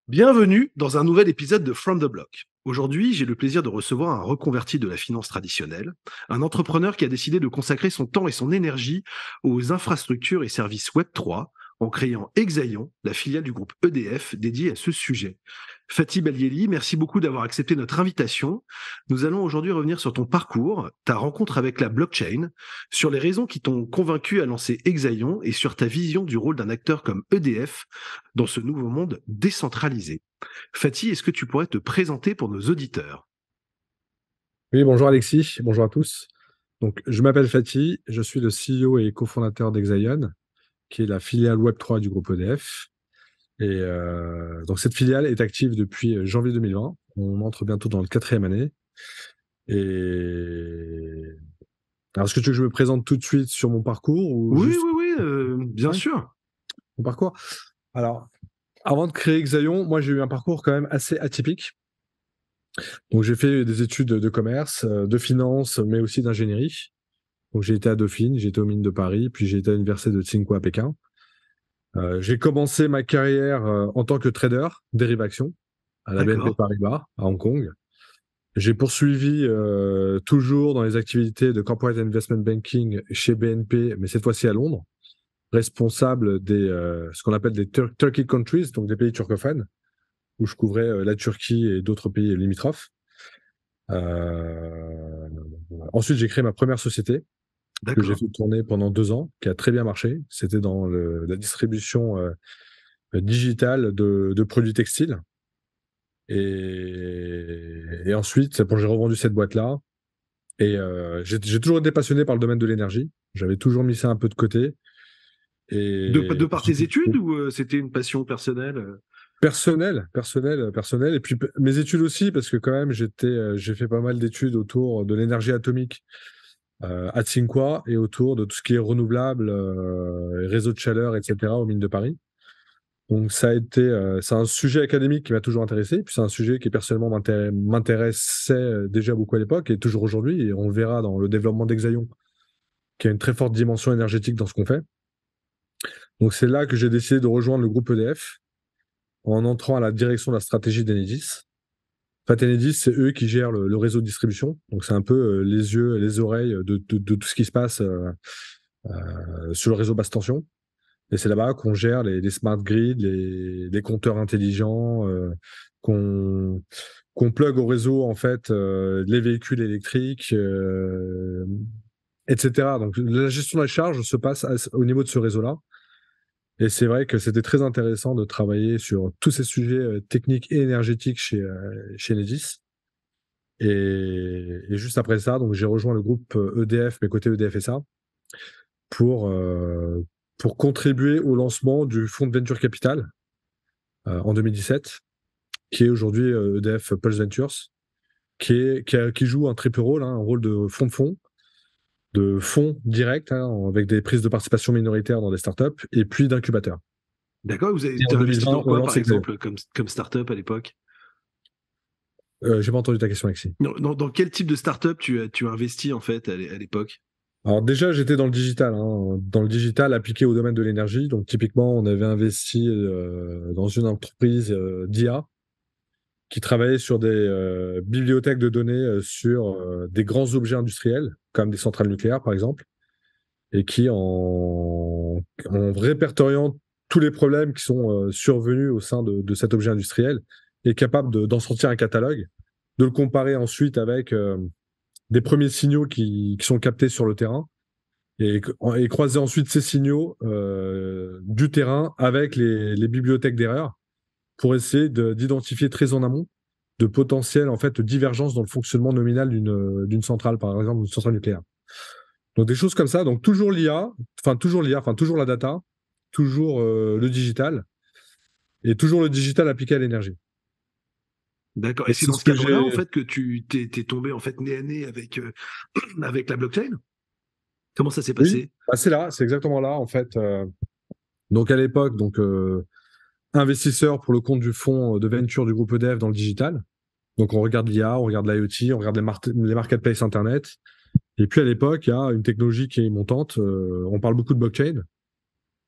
Bienvenue dans un nouvel épisode de From the Block. Aujourd'hui, j'ai le plaisir de recevoir un reconverti de la finance traditionnelle, un entrepreneur qui a décidé de consacrer son temps et son énergie aux infrastructures et services Web3 en créant Exaion, la filiale du groupe EDF dédiée à ce sujet. Fatih Belieli, merci beaucoup d'avoir accepté notre invitation. Nous allons aujourd'hui revenir sur ton parcours, ta rencontre avec la blockchain, sur les raisons qui t'ont convaincu à lancer Exaion et sur ta vision du rôle d'un acteur comme EDF dans ce nouveau monde décentralisé. Fatih, est-ce que tu pourrais te présenter pour nos auditeurs? Oui, bonjour Alexis, bonjour à tous. Donc, je m'appelle Fatih, je suis le CEO et cofondateur d'Exaion, qui est la filiale Web3 du groupe EDF. Donc, cette filiale est active depuis janvier 2020. On entre bientôt dans le quatrième année. Et alors, est-ce que tu veux que je me présente tout de suite sur mon parcours ou Oui, juste oui, oui, bien ouais, sûr. mon parcours? Alors, avant de créer Exaion, moi j'ai eu un parcours quand même assez atypique. Donc, j'ai fait des études de commerce, de finance, mais aussi d'ingénierie. Donc j'ai été à Dauphine, j'ai été aux mines de Paris, puis j'ai été à l'université de Tsinghua à Pékin. J'ai commencé ma carrière en tant que trader dérivation à la BNP D'accord. Paribas à Hong Kong. J'ai poursuivi toujours dans les activités de corporate investment banking chez BNP, mais cette fois-ci à Londres, responsable des ce qu'on appelle des Turkey countries, donc des pays turcophones, où je couvrais la Turquie et d'autres pays limitrophes. Euh, Ensuite, j'ai créé ma première société que j'ai D'accord. fait tourner pendant 2 ans, qui a très bien marché. C'était dans la distribution digitale de produits textiles. Et ensuite, bon, j'ai revendu cette boîte-là. Et j'ai toujours été passionné par le domaine de l'énergie. J'avais toujours mis ça un peu de côté. De Et par tes études ou c'était une passion personnelle? personnel. Et puis mes études aussi, parce que quand même, j'ai fait pas mal d'études autour de l'énergie atomique à Tsinghua et autour de tout ce qui est renouvelable, réseau de chaleur, etc., aux mines de Paris. Donc c'est un sujet académique qui m'a toujours intéressé, puis c'est un sujet qui personnellement m'intéressait déjà beaucoup à l'époque et toujours aujourd'hui, et on le verra dans le développement d'Exaion, qui a une très forte dimension énergétique dans ce qu'on fait. Donc c'est là que j'ai décidé de rejoindre le groupe EDF en entrant à la direction de la stratégie d'Enedis. En fait, Enedis, c'est eux qui gèrent le réseau de distribution, donc c'est un peu les yeux et les oreilles de tout ce qui se passe sur le réseau basse tension. Et c'est là-bas qu'on gère les smart grids, les compteurs intelligents, qu'on plug au réseau, en fait, les véhicules électriques, etc. Donc, la gestion de la charge se passe au niveau de ce réseau-là. Et c'est vrai que c'était très intéressant de travailler sur tous ces sujets techniques et énergétiques chez Enedis. Et juste après ça, donc j'ai rejoint le groupe EDF, mais côté EDF SA, pour, euh, pour contribuer au lancement du fonds de venture capital en 2017, qui est aujourd'hui EDF Pulse Ventures, qui joue un triple rôle, hein, un rôle de fonds direct, hein, avec des prises de participation minoritaires dans des startups, et puis d'incubateurs. D'accord. Vous Et avez en investi 2020, dans on quoi, par lance Exaio. exemple, comme start-up à l'époque? J'ai pas entendu ta question, Alexis. Dans quel type de start-up tu as investi, en fait, à l'époque? Alors déjà, j'étais dans le digital, hein, dans le digital appliqué au domaine de l'énergie. Donc typiquement, on avait investi dans une entreprise d'IA qui travaillait sur des bibliothèques de données sur des grands objets industriels, comme des centrales nucléaires par exemple, et qui, en répertoriant tous les problèmes qui sont survenus au sein de cet objet industriel, est capable d'en sortir un catalogue, de le comparer ensuite avec des premiers signaux qui sont captés sur le terrain, et croiser ensuite ces signaux du terrain avec les bibliothèques d'erreurs pour essayer d'identifier très en amont de potentielles en fait, divergences dans le fonctionnement nominal d'une centrale, par exemple une centrale nucléaire. Donc des choses comme ça, donc toujours l'IA, enfin toujours la data, toujours le digital, et toujours le digital appliqué à l'énergie. D'accord. Et Et c'est c'est dans ce ce que cadre-là, en j'ai. fait, que tu t'es tombé, en fait, nez à nez avec, avec la blockchain? Comment ça s'est Oui, passé? bah, c'est là, c'est exactement là, en fait. Donc à l'époque, investisseur pour le compte du fonds de venture du groupe EDF dans le digital. Donc on regarde l'IA, on regarde l'IoT, on regarde les marketplaces Internet. Et puis à l'époque, il y a une technologie qui est montante. On parle beaucoup de blockchain.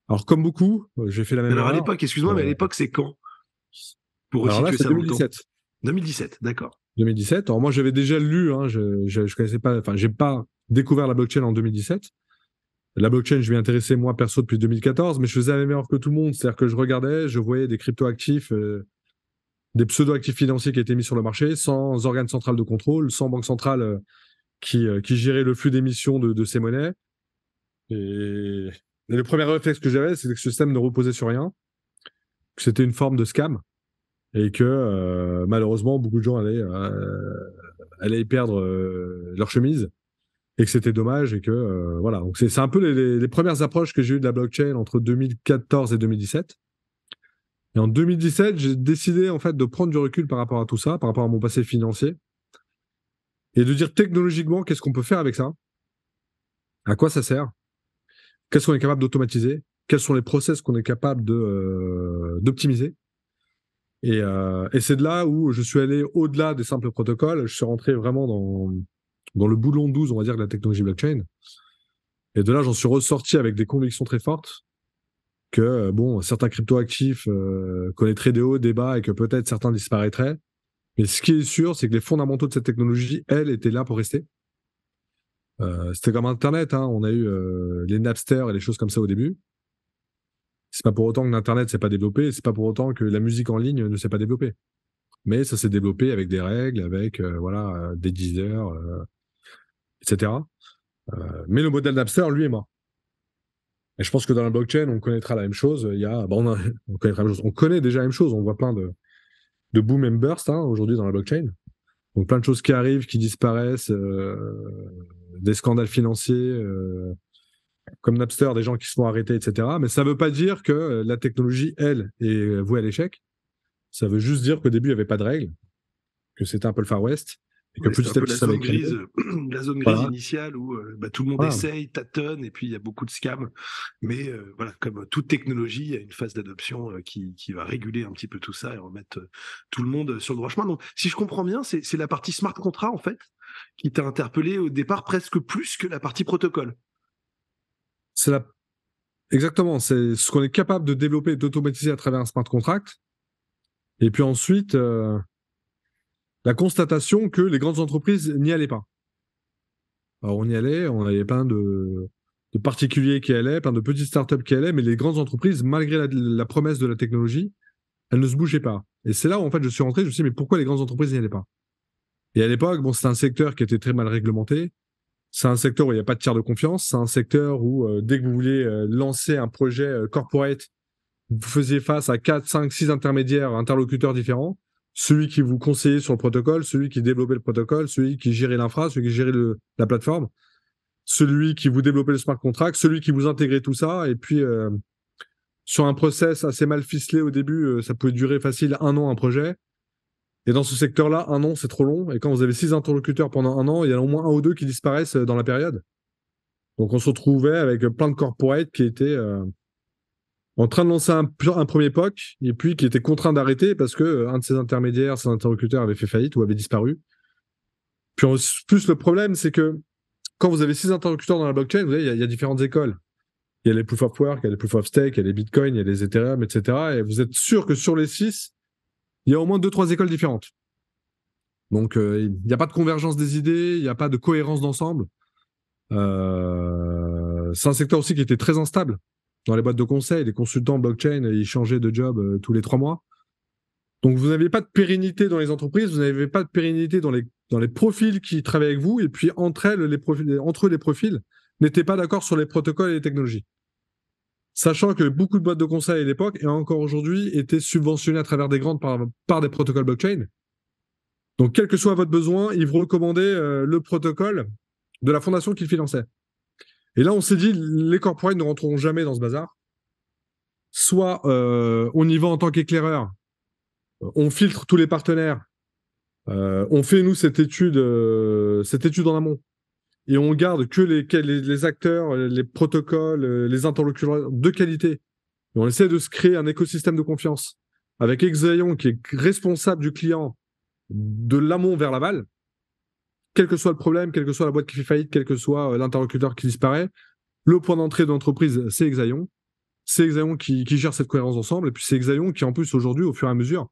Alors comme beaucoup, j'ai fait la même Alors, à erreur. l'époque, excuse-moi, mais à Euh, l'époque, c'est quand? Pour Alors là, resituer c'est ça dans le temps. 2017. 2017, d'accord. 2017. Alors moi, j'avais déjà lu, hein, je connaissais pas, enfin, j'ai pas découvert la blockchain en 2017. La blockchain, je m'y intéressais moi perso depuis 2014, mais je faisais la même erreur que tout le monde. C'est-à-dire que je regardais, je voyais des cryptoactifs, des pseudo-actifs financiers qui étaient mis sur le marché, sans organe central de contrôle, sans banque centrale qui gérait le flux d'émissions de ces monnaies. Et le premier réflexe que j'avais, c'est que ce système ne reposait sur rien, que c'était une forme de scam, et que malheureusement, beaucoup de gens allaient y perdre leur chemise, et que c'était dommage, et que voilà. Donc c'est un peu les premières approches que j'ai eues de la blockchain entre 2014 et 2017. Et en 2017, j'ai décidé en fait de prendre du recul par rapport à tout ça, par rapport à mon passé financier, et de dire technologiquement qu'est-ce qu'on peut faire avec ça, à quoi ça sert, qu'est-ce qu'on est capable d'automatiser, quels sont les process qu'on est capable d'optimiser. Et c'est de là où je suis allé au-delà des simples protocoles. Je suis rentré vraiment dans le boulon 12, on va dire, de la technologie blockchain. Et de là, j'en suis ressorti avec des convictions très fortes que, bon, certains cryptoactifs connaîtraient des hauts, des bas et que peut-être certains disparaîtraient. Mais ce qui est sûr, c'est que les fondamentaux de cette technologie, elles, étaient là pour rester. C'était comme Internet, hein. On a eu les Napster et les choses comme ça au début. C'est pas pour autant que l'Internet s'est pas développé, c'est pas pour autant que la musique en ligne ne s'est pas développée. Mais ça s'est développé avec des règles, avec voilà, des Deezer, etc. Mais le modèle Napster, lui, est mort. Et je pense que dans la blockchain, on connaîtra la même chose. Il y a, bon, on connaîtra la même chose. On connaît déjà la même chose. On voit plein de boom and burst hein, aujourd'hui dans la blockchain. Donc plein de choses qui arrivent, qui disparaissent, des scandales financiers, comme Napster, des gens qui se font arrêter, etc. Mais ça ne veut pas dire que la technologie, elle, est vouée à l'échec. Ça veut juste dire qu'au début, il n'y avait pas de règles, que c'était un peu le Far West, et que Ouais, c'était un petit à peu petit, ça va créer. la zone grise Voilà. initiale où tout le monde Voilà. essaye, tâtonne, et puis il y a beaucoup de scams. Mais voilà, comme toute technologie, il y a une phase d'adoption qui va réguler un petit peu tout ça et remettre tout le monde sur le droit chemin. Donc, si je comprends bien, c'est la partie smart contract, en fait, qui t'a interpellé au départ presque plus que la partie protocole. C'est la... Exactement, c'est ce qu'on est capable de développer et d'automatiser à travers un smart contract. Et puis ensuite, la constatation que les grandes entreprises n'y allaient pas. Alors on y allait, on avait plein de particuliers qui allaient, plein de petites startups qui allaient, mais les grandes entreprises, malgré la promesse de la technologie, elles ne se bougeaient pas. Et c'est là où en fait je suis rentré, je me suis dit, mais pourquoi les grandes entreprises n'y allaient pas? Et à l'époque, bon, c'était un secteur qui était très mal réglementé. C'est un secteur où il n'y a pas de tiers de confiance. C'est un secteur où, dès que vous voulez lancer un projet corporate, vous faisiez face à 4, 5, 6 intermédiaires, interlocuteurs différents. Celui qui vous conseillait sur le protocole, celui qui développait le protocole, celui qui gérait l'infra, celui qui gérait la plateforme, celui qui vous développait le smart contract, celui qui vous intégrait tout ça. Et puis, sur un process assez mal ficelé au début, ça pouvait durer facile 1 an un projet. Et dans ce secteur-là, 1 an, c'est trop long. Et quand vous avez 6 interlocuteurs pendant 1 an, il y en a au moins 1 ou 2 qui disparaissent dans la période. Donc on se retrouvait avec plein de corporates qui étaient en train de lancer un premier POC et puis qui étaient contraints d'arrêter parce que un de ses intermédiaires, ses interlocuteurs avait fait faillite ou avait disparu. Puis en plus, le problème, c'est que quand vous avez 6 interlocuteurs dans la blockchain, vous voyez, il y a différentes écoles. Il y a les proof of work, il y a les proof of stake, il y a les bitcoins, il y a les Ethereum, etc. Et vous êtes sûr que sur les 6, il y a au moins 2-3 écoles différentes. Donc, il n'y a pas de convergence des idées, il n'y a pas de cohérence d'ensemble. C'est un secteur aussi qui était très instable. Dans les boîtes de conseil, les consultants blockchain, ils changeaient de job tous les 3 mois. Donc, vous n'avez pas de pérennité dans les entreprises, vous n'avez pas de pérennité dans les profils qui travaillent avec vous, et puis entre eux, les profils n'étaient pas d'accord sur les protocoles et les technologies. Sachant que beaucoup de boîtes de conseil à l'époque, et encore aujourd'hui, étaient subventionnées à travers des grandes par des protocoles blockchain. Donc, quel que soit votre besoin, ils vous recommandaient le protocole de la fondation qu'ils finançaient. Et là, on s'est dit, les corporates ne rentreront jamais dans ce bazar. Soit on y va en tant qu'éclaireur, on filtre tous les partenaires, on fait, nous, cette étude en amont, et on garde que les acteurs, les protocoles, les interlocuteurs de qualité. Et on essaie de se créer un écosystème de confiance avec Exaion qui est responsable du client de l'amont vers l'aval, quel que soit le problème, quelle que soit la boîte qui fait faillite, quel que soit l'interlocuteur qui disparaît. Le point d'entrée de l'entreprise, c'est Exaion. C'est Exaion qui gère cette cohérence ensemble. Et puis c'est Exaion qui, en plus, aujourd'hui, au fur et à mesure,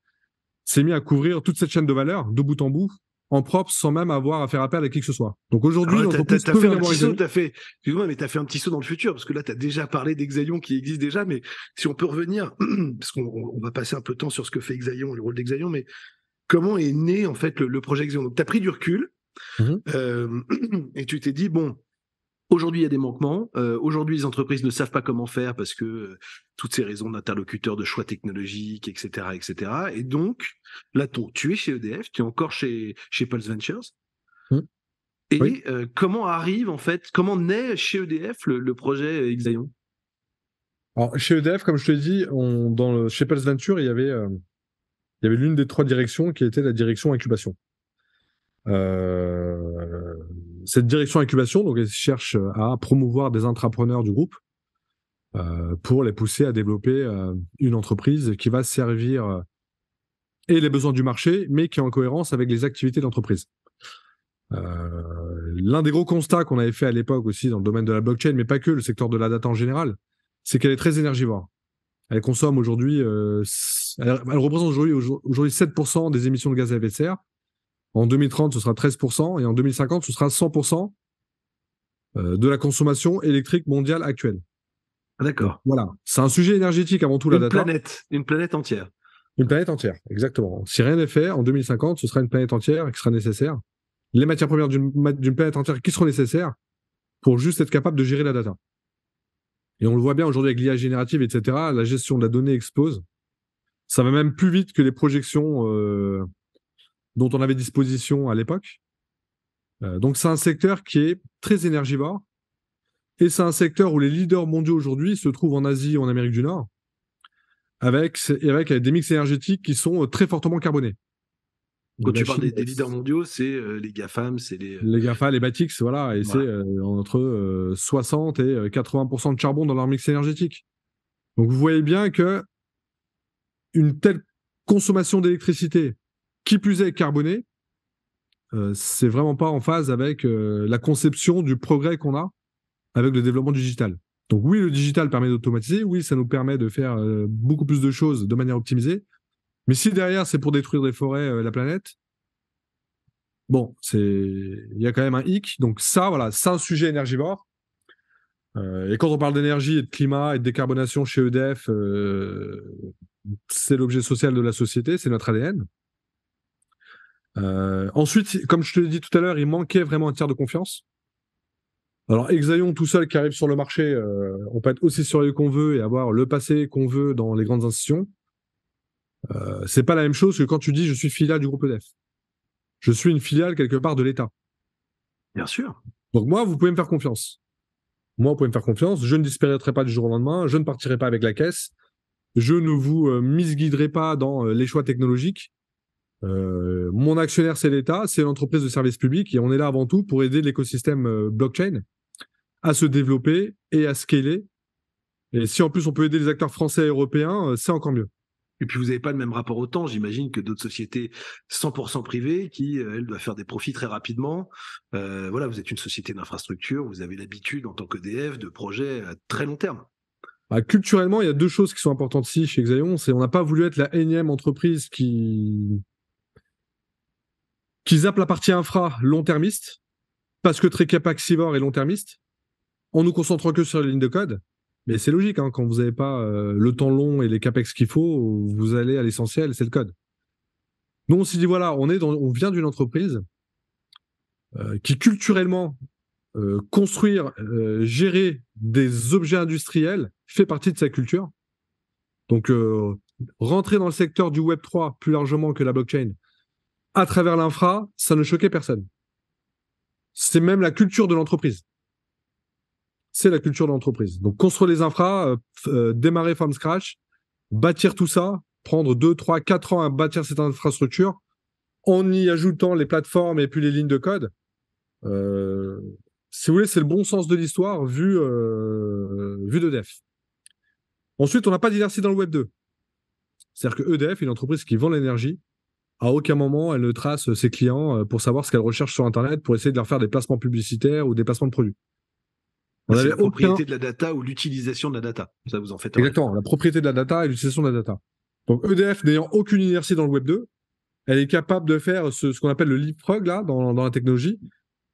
s'est mis à couvrir toute cette chaîne de valeur, de bout en bout, en propre, sans même avoir à faire appel à qui que ce soit. Donc aujourd'hui, l'entreprise peut venir voir Exaion. Excuse-moi, mais tu as fait un petit saut dans le futur, parce que là, tu as déjà parlé d'Exaion qui existe déjà, mais si on peut revenir, parce qu'on va passer un peu de temps sur ce que fait Exaion, le rôle d'Exaion, mais comment est né en fait le projet Exaion? Donc tu as pris du recul, et tu t'es dit, bon, aujourd'hui, il y a des manquements. Aujourd'hui, les entreprises ne savent pas comment faire parce que toutes ces raisons d'interlocuteurs, de choix technologiques, etc., etc. Et donc, là, tu es chez EDF, tu es encore chez Pulse Ventures. Et oui. Comment arrive, en fait, comment naît chez EDF le projet Exaion? Alors, chez EDF, comme je te l'ai dit, chez Pulse Ventures, il y avait l'une des 3 directions qui était la direction incubation. Cette direction incubation, donc, elle cherche à promouvoir des intrapreneurs du groupe pour les pousser à développer une entreprise qui va servir et les besoins du marché, mais qui est en cohérence avec les activités d'entreprise. L'un des gros constats qu'on avait fait à l'époque aussi dans le domaine de la blockchain, mais pas que, le secteur de la data en général, c'est qu'elle est très énergivore. Elle consomme aujourd'hui, elle représente aujourd'hui 7% des émissions de gaz à effet de serre. En 2030, ce sera 13%, et en 2050, ce sera 100% de la consommation électrique mondiale actuelle. D'accord. Donc, voilà, c'est un sujet énergétique avant tout, la data. Une planète entière. Une planète entière, exactement. Si rien n'est fait, en 2050, ce sera une planète entière qui sera nécessaire. Les matières premières d'une planète entière qui seront nécessaires pour juste être capable de gérer la data. Et on le voit bien aujourd'hui avec l'IA générative, etc., la gestion de la donnée explose. Ça va même plus vite que les projections dont on avait disposition à l'époque. Donc c'est un secteur qui est très énergivore, et c'est un secteur où les leaders mondiaux aujourd'hui se trouvent en Asie ou en Amérique du Nord, avec des mix énergétiques qui sont très fortement carbonés. Quand tu parles des leaders mondiaux, c'est les GAFAM, c'est les GAFA, les Batix, voilà, et voilà. C'est entre 60 et 80% de charbon dans leur mix énergétique. Donc vous voyez bien que une telle consommation d'électricité, qui plus est carbonée, c'est vraiment pas en phase avec la conception du progrès qu'on a avec le développement du digital. Donc oui, le digital permet d'automatiser, oui, ça nous permet de faire beaucoup plus de choses de manière optimisée, mais si derrière c'est pour détruire des forêts, la planète, bon, il y a quand même un hic. Donc ça, voilà, c'est un sujet énergivore. Et quand on parle d'énergie et de climat et de décarbonation chez EDF, c'est l'objet social de la société, c'est notre ADN. Ensuite, comme je te l'ai dit tout à l'heure, il manquait vraiment un tiers de confiance. Alors, Exaion tout seul qui arrive sur le marché, on peut être aussi sérieux qu'on veut et avoir le passé qu'on veut dans les grandes institutions. C'est pas la même chose que quand tu dis je suis filiale du groupe EDF. Je suis une filiale quelque part de l'État. Bien sûr. Donc moi, vous pouvez me faire confiance. Moi, vous pouvez me faire confiance. Je ne disparaîtrai pas du jour au lendemain. Je ne partirai pas avec la caisse. Je ne vous misguiderai pas dans les choix technologiques. Mon actionnaire, c'est l'État, c'est l'entreprise de service public, et on est là avant tout pour aider l'écosystème blockchain à se développer et à scaler. Et si en plus on peut aider les acteurs français et européens, c'est encore mieux. Et puis vous n'avez pas le même rapport au temps, j'imagine, que d'autres sociétés 100% privées qui, elles, doivent faire des profits très rapidement. Voilà, vous êtes une société d'infrastructure, vous avez l'habitude en tant qu'EDF de projets à très long terme. Bah, culturellement, il y a 2 choses qui sont importantes ici chez Exaion. C'est on n'a pas voulu être la énième entreprise qui zappe la partie infra long-termiste, parce que très capacivore et long-termiste, en nous concentrant que sur les lignes de code. Mais c'est logique, hein, quand vous n'avez pas le temps long et les capex qu'il faut, vous allez à l'essentiel, c'est le code. Nous, on s'est dit, voilà, on vient d'une entreprise qui culturellement, construire, gérer des objets industriels fait partie de sa culture. Donc, rentrer dans le secteur du Web3 plus largement que la blockchain, à travers l'infra, ça ne choquait personne. C'est même la culture de l'entreprise. C'est la culture de l'entreprise. Donc, construire les infras, démarrer from scratch, bâtir tout ça, prendre 2, 3, 4 ans à bâtir cette infrastructure, en y ajoutant les plateformes et puis les lignes de code. Si vous voulez, c'est le bon sens de l'histoire vu d'EDF. Ensuite, on n'a pas d'inertie dans le Web 2. C'est-à-dire que EDF est une entreprise qui vend l'énergie. À aucun moment, elle ne trace ses clients pour savoir ce qu'elle recherche sur Internet pour essayer de leur faire des placements publicitaires ou des placements de produits. C'est la propriété de la data ou l'utilisation de la data. Ça, vous en faites. Exactement, la propriété de la data et l'utilisation de la data. Donc EDF n'ayant aucune inertie dans le Web 2, elle est capable de faire ce qu'on appelle le leapfrog là, dans la technologie,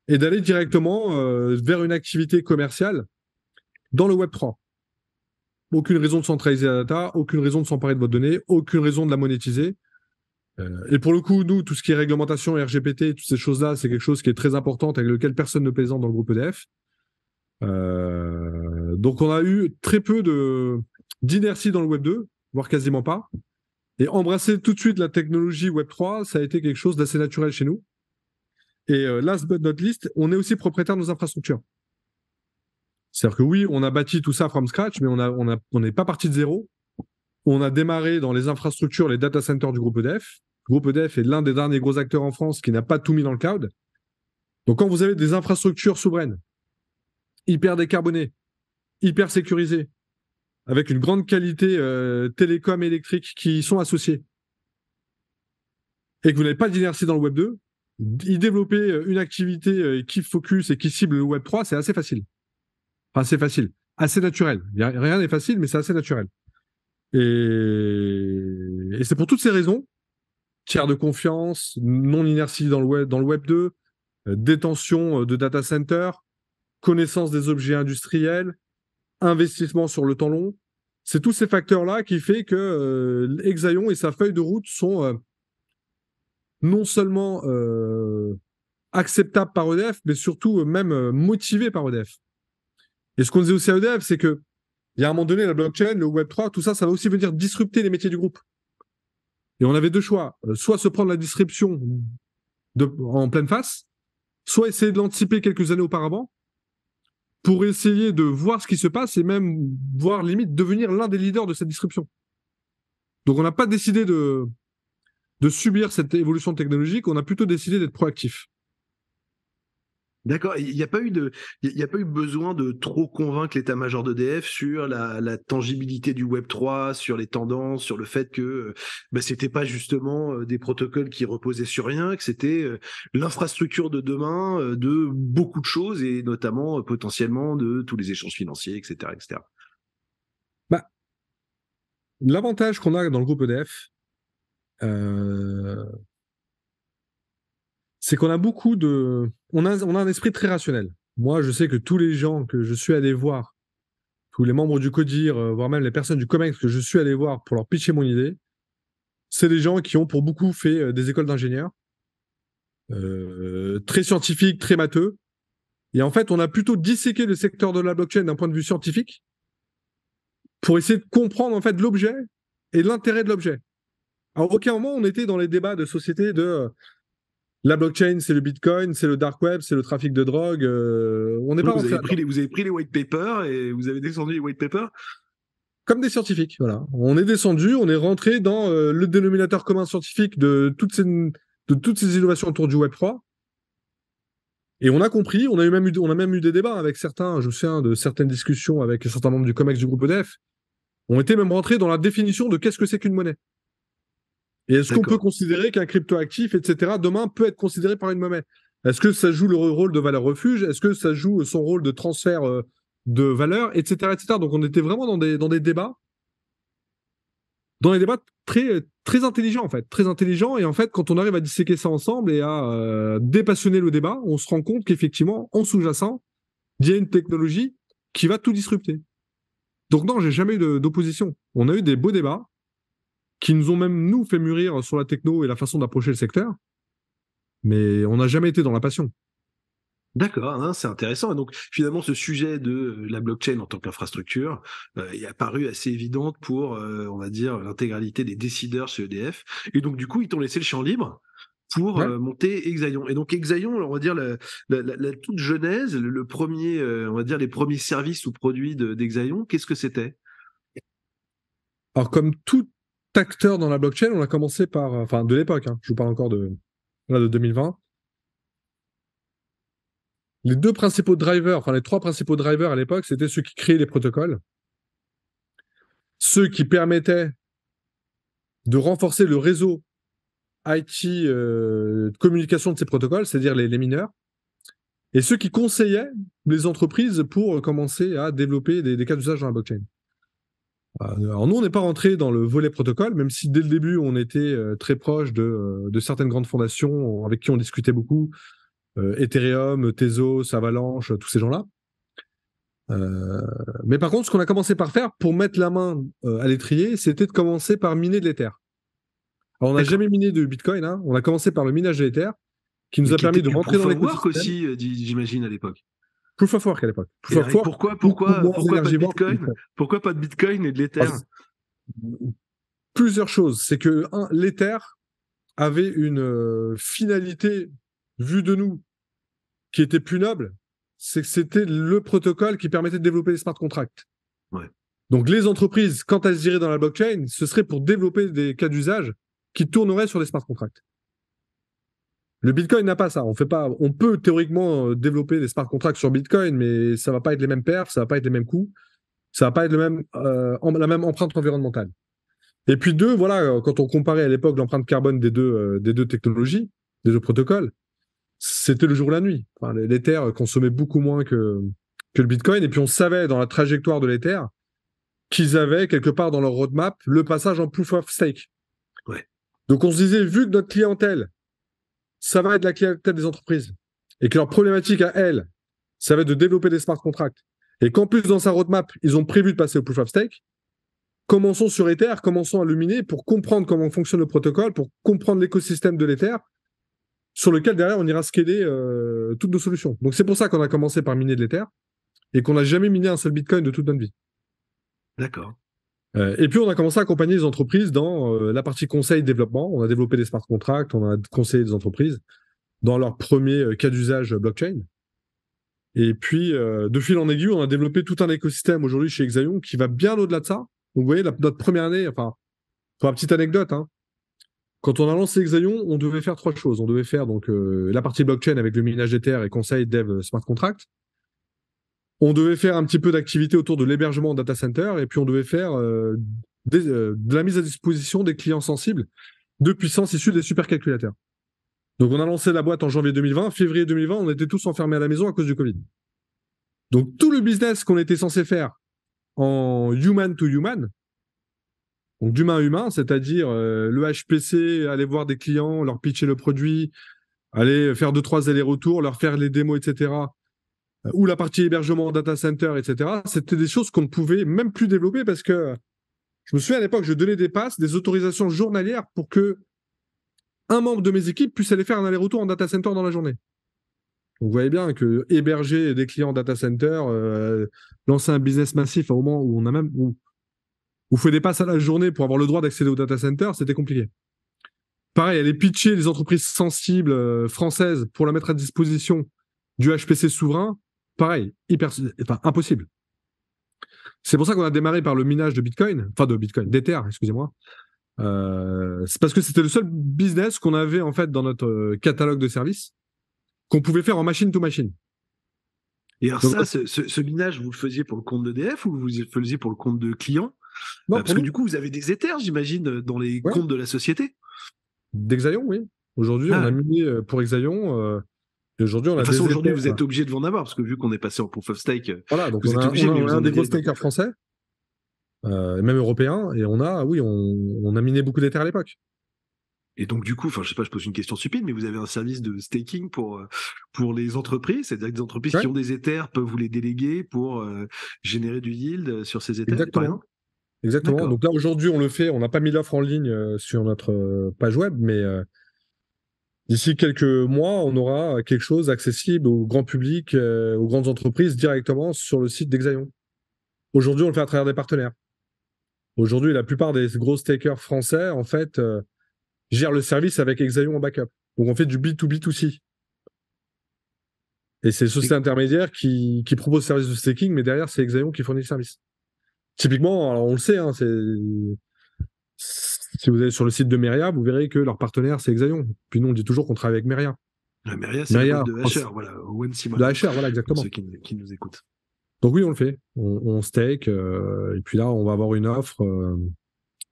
et d'aller directement vers une activité commerciale dans le Web3. Aucune raison de centraliser la data, aucune raison de s'emparer de votre donnée, aucune raison de la monétiser. Et pour le coup, nous, tout ce qui est réglementation, RGPD, toutes ces choses-là, c'est quelque chose qui est très important, avec lequel personne ne plaisante dans le groupe EDF. Donc on a eu très peu d'inertie dans le Web 2, voire quasiment pas. Et embrasser tout de suite la technologie Web 3, ça a été quelque chose d'assez naturel chez nous. Et last but not least, on est aussi propriétaire de nos infrastructures. C'est-à-dire que oui, on a bâti tout ça from scratch, mais on n'est pas parti de zéro. On a démarré dans les infrastructures, les data centers du groupe EDF. Le groupe EDF est l'un des derniers gros acteurs en France qui n'a pas tout mis dans le cloud. Donc quand vous avez des infrastructures souveraines, hyper décarbonées, hyper sécurisées, avec une grande qualité télécom électrique qui y sont associées, et que vous n'avez pas d'inertie dans le Web 2, y développer une activité qui focus et qui cible le Web 3, c'est assez facile. Enfin, c'est facile. Assez naturel. Rien n'est facile, mais c'est assez naturel. Et c'est pour toutes ces raisons, tiers de confiance, non-inertie dans le Web 2, détention de data center, connaissance des objets industriels, investissement sur le temps long, c'est tous ces facteurs-là qui fait que Exaion et sa feuille de route sont non seulement acceptables par EDF, mais surtout même motivés par EDF. Et ce qu'on disait aussi à EDF, c'est que il y a un moment donné, la blockchain, le Web3, tout ça, ça va aussi venir disrupter les métiers du groupe. Et on avait deux choix. Soit se prendre la disruption en pleine face, soit essayer de l'anticiper quelques années auparavant pour essayer de voir ce qui se passe et même voir limite devenir l'un des leaders de cette disruption. Donc on n'a pas décidé de subir cette évolution technologique, on a plutôt décidé d'être proactif. D'accord. Il n'y a pas eu besoin de trop convaincre l'état-major d'EDF sur la tangibilité du Web 3, sur les tendances, sur le fait que c'était pas justement des protocoles qui reposaient sur rien, que c'était l'infrastructure de demain de beaucoup de choses et notamment potentiellement de tous les échanges financiers, etc., etc. Bah, l'avantage qu'on a dans le groupe EDF, c'est qu'on a on a un esprit très rationnel. Moi, je sais que tous les gens que je suis allé voir, tous les membres du CODIR, voire même les personnes du COMEX que je suis allé voir pour leur pitcher mon idée, c'est des gens qui ont pour beaucoup fait des écoles d'ingénieurs, très scientifiques, très matheux. Et en fait, on a plutôt disséqué le secteur de la blockchain d'un point de vue scientifique pour essayer de comprendre en fait l'objet et l'intérêt de l'objet. À aucun moment, on était dans les débats de société de la blockchain, c'est le bitcoin, c'est le dark web, c'est le trafic de drogue. On n'est pas rentré là-dedans. Vous avez pris les white papers et vous avez descendu les white papers comme des scientifiques, voilà. On est descendu, on est rentré dans le dénominateur commun scientifique de toutes ces innovations autour du Web 3. Et on a compris, on a même eu des débats avec certains, je me souviens de certaines discussions avec certains membres du COMEX du groupe EDF. On était même rentrés dans la définition de qu'est-ce que c'est qu'une monnaie. Et est-ce qu'on peut considérer qu'un cryptoactif, etc., demain peut être considéré par une monnaie? Est-ce que ça joue le rôle de valeur refuge? Est-ce que ça joue son rôle de transfert de valeur, etc., etc. Donc on était vraiment dans des débats, très, très intelligents, en fait. Très intelligents. Et en fait, quand on arrive à disséquer ça ensemble et à dépassionner le débat, on se rend compte qu'effectivement, en sous-jacent, il y a une technologie qui va tout disrupter. Donc non, j'ai jamais eu d'opposition. On a eu des beaux débats qui nous ont même, nous, fait mûrir sur la techno et la façon d'approcher le secteur. Mais on n'a jamais été dans la passion. D'accord, hein, c'est intéressant. Et donc, finalement, ce sujet de la blockchain en tant qu'infrastructure est apparu assez évident pour, on va dire, l'intégralité des décideurs chez EDF. Et donc, du coup, ils t'ont laissé le champ libre pour monter Exaion. Et donc, Exaion, on va dire, la toute genèse, le premier, on va dire, les premiers services ou produits d'Exaion, qu'est-ce que c'était? Alors, comme tout acteur dans la blockchain, on a commencé par, enfin, de l'époque, hein, je vous parle encore de 2020. Les trois principaux drivers à l'époque, c'était ceux qui créaient les protocoles, ceux qui permettaient de renforcer le réseau IT de communication de ces protocoles, c'est-à-dire les mineurs, et ceux qui conseillaient les entreprises pour commencer à développer des cas d'usage dans la blockchain. Alors nous, on n'est pas rentré dans le volet protocole, même si dès le début, on était très proche de certaines grandes fondations avec qui on discutait beaucoup, Ethereum, Tezos, Avalanche, tous ces gens-là. Mais par contre, ce qu'on a commencé par faire pour mettre la main à l'étrier, c'était de commencer par miner de l'Ether. Alors, on n'a jamais miné de Bitcoin, hein. On a commencé par le minage de l'Ether, qui nous a permis de rentrer dans l'écosystème. Proof of Work aussi, j'imagine, à l'époque. Proof of Work à l'époque. Proof of Work, pourquoi pas de Bitcoin? Pourquoi pas de Bitcoin et de l'Ether? Plusieurs choses. C'est que l'Ether avait une finalité vue de nous qui était plus noble. C'est que c'était le protocole qui permettait de développer les smart contracts. Ouais. Donc les entreprises, quand elles iraient dans la blockchain, ce serait pour développer des cas d'usage qui tourneraient sur les smart contracts. Le Bitcoin n'a pas ça. On peut théoriquement développer des smart contracts sur Bitcoin, mais ça va pas être les mêmes perfs, ça va pas être les mêmes coûts, ça va pas être la même empreinte environnementale. Et puis deux, voilà, quand on comparait à l'époque l'empreinte carbone des deux technologies, des deux protocoles, c'était le jour et la nuit. Enfin, l'Ether consommait beaucoup moins que le Bitcoin, et puis on savait dans la trajectoire de l'Ether qu'ils avaient quelque part dans leur roadmap le passage en proof of stake. Ouais. Donc on se disait, vu que notre clientèle, ça va être la clientèle des entreprises, et que leur problématique à elles, ça va être de développer des smart contracts, et qu'en plus dans sa roadmap, ils ont prévu de passer au proof of stake, commençons sur Ether, commençons à le miner pour comprendre comment fonctionne le protocole, pour comprendre l'écosystème de l'Ether, sur lequel derrière on ira scaler toutes nos solutions. Donc c'est pour ça qu'on a commencé par miner de l'Ether, et qu'on n'a jamais miné un seul Bitcoin de toute notre vie. D'accord. Et puis on a commencé à accompagner les entreprises dans la partie conseil développement. On a développé des smart contracts, on a conseillé des entreprises dans leur premier cas d'usage blockchain. Et puis de fil en aiguille, on a développé tout un écosystème aujourd'hui chez Exaion qui va bien au-delà de ça. Donc vous voyez, notre première année, enfin, pour une petite anecdote, hein, quand on a lancé Exaion, on devait faire trois choses. On devait faire donc la partie blockchain avec le minage d'Ether et conseil dev smart contract. On devait faire un petit peu d'activité autour de l'hébergement en data center, et puis on devait faire de la mise à disposition des clients sensibles de puissance issue des supercalculateurs. Donc on a lancé la boîte en janvier 2020. Février 2020, on était tous enfermés à la maison à cause du Covid. Donc tout le business qu'on était censé faire en human to human, donc d'humain à humain, c'est-à-dire le HPC, aller voir des clients, leur pitcher le produit, aller faire 2-3 allers-retours, leur faire les démos, etc., ou la partie hébergement en data center, etc., c'était des choses qu'on ne pouvait même plus développer parce que je me souviens à l'époque, je donnais des passes, des autorisations journalières pour que un membre de mes équipes puisse aller faire un aller-retour en data center dans la journée. Donc vous voyez bien que héberger des clients en data center, lancer un business massif au moment où on a même où fait des passes à la journée pour avoir le droit d'accéder au data center, c'était compliqué. Pareil, aller pitcher les entreprises sensibles françaises pour la mettre à disposition du HPC souverain, pareil, impossible. C'est pour ça qu'on a démarré par le minage de Bitcoin, d'Ether, excusez-moi. C'est parce que c'était le seul business qu'on avait en fait dans notre catalogue de services qu'on pouvait faire en machine to machine. Et alors donc, ce minage, vous le faisiez pour le compte d'EDF ou vous le faisiez pour le compte de clients? Parce que du coup, vous avez des Ethers, j'imagine, dans les comptes de la société. D'Exaion, oui. Aujourd'hui, on a miné pour Exaion. Et aujourd'hui, on a de toute façon, aujourd'hui, vous êtes obligé de en avoir, parce que vu qu'on est passé en proof of stake, voilà, donc vous êtes obligé. On a un des gros stakers français, même européens, et on a miné beaucoup d'Ether à l'époque. Et donc, du coup, je sais pas, je pose une question stupide, mais vous avez un service de staking pour les entreprises, c'est-à-dire que des entreprises qui ont des Ethers peuvent vous les déléguer pour générer du yield sur ces Ethers. Exactement. Exactement. Donc là, aujourd'hui, on le fait. On n'a pas mis l'offre en ligne sur notre page web, mais d'ici quelques mois, on aura quelque chose accessible au grand public, aux grandes entreprises directement sur le site d'Exaion. Aujourd'hui, on le fait à travers des partenaires. Aujourd'hui, la plupart des gros stakers français, en fait, gèrent le service avec Exaion en backup. Donc, on fait du B2B2C. Et c'est les sociétés intermédiaires qui proposent le service de staking, mais derrière, c'est Exaion qui fournit le service. Typiquement, alors on le sait, hein, si vous allez sur le site de Meria, vous verrez que leur partenaire, c'est Exaion. Puis nous, on dit toujours qu'on travaille avec Meria. Meria, c'est la boîte de HR, voilà. De HR, voilà, exactement. Pour ceux qui nous écoutent. Donc oui, on le fait. On stake. Et puis là, on va avoir une offre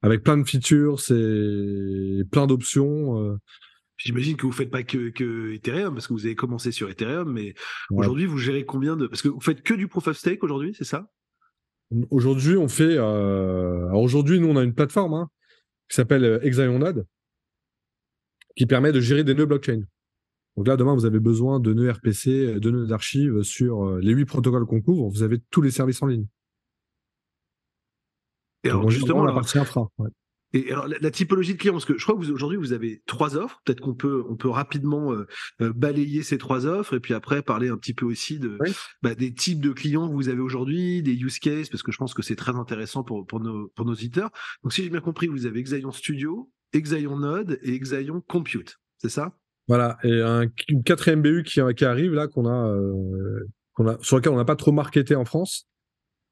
avec plein de features et plein d'options. J'imagine que vous faites pas que Ethereum, parce que vous avez commencé sur Ethereum, mais aujourd'hui, vous gérez combien de... Parce que vous faites que du Proof of Stake aujourd'hui, c'est ça? Aujourd'hui, on fait. Alors aujourd'hui, nous, on a une plateforme qui s'appelle Exaion Node, qui permet de gérer des nœuds blockchain. Donc là, demain, vous avez besoin de nœuds RPC, de nœuds d'archives sur les 8 protocoles qu'on couvre. Vous avez tous les services en ligne. Et Donc alors on gère justement, vraiment la partie infra. Ouais. et alors la typologie de clients, parce que je crois que aujourd'hui vous avez 3 offres. Peut-être qu'on peut rapidement balayer ces 3 offres et puis après parler un petit peu aussi Oui. des types de clients que vous avez aujourd'hui, des use cases, parce que je pense que c'est très intéressant pour nos auditeurs. Donc si j'ai bien compris, vous avez Exaion Studio, Exaion Node et Exaion Compute, c'est ça? Voilà. Et une quatrième BU qui arrive là, sur lequel on n'a pas trop marketé en France,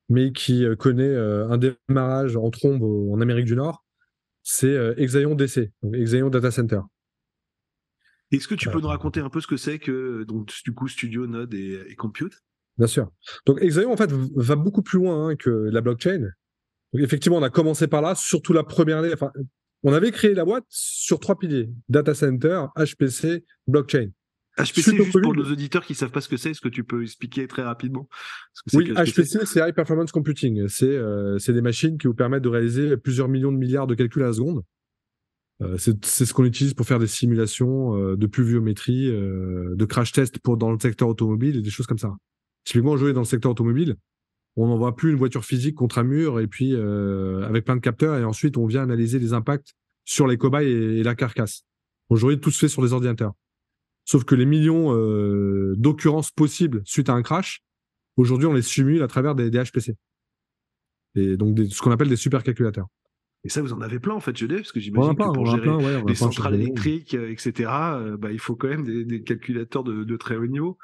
mais qui connaît un démarrage en trombe en Amérique du Nord, c'est Exaion DC, donc Exaion Data Center. Est-ce que tu Euh, peux nous raconter un peu ce que c'est que donc du coup Studio, Node et Compute? Bien sûr. Donc Exaion, en fait, va beaucoup plus loin que la blockchain. Donc, effectivement, on a commencé par là, surtout la première année. Enfin, on avait créé la boîte sur 3 piliers: data center, HPC, blockchain. Suite HPC, au juste Covid, pour nos auditeurs qui savent pas ce que c'est, est-ce que tu peux expliquer très rapidement ce que c'est oui, que HPC? HPC, c'est High Performance Computing. C'est des machines qui vous permettent de réaliser plusieurs millions de milliards de calculs à la seconde. C'est ce qu'on utilise pour faire des simulations de pluviométrie, de crash test dans le secteur automobile et des choses comme ça. Typiquement, aujourd'hui, dans le secteur automobile, on n'envoie plus une voiture physique contre un mur et puis avec plein de capteurs et ensuite on vient analyser les impacts sur les cobayes et la carcasse. Aujourd'hui, tout se fait sur les ordinateurs. Sauf que les millions d'occurrences possibles suite à un crash, aujourd'hui, on les simule à travers des HPC. Et donc ce qu'on appelle des supercalculateurs. Et ça, vous en avez plein en fait, EDF, parce que On en a j'imagine que plein, pour on en a gérer plein, ouais, on en a les plein sur centrales Exaion. électriques, etc., il faut quand même des calculateurs de très haut niveau.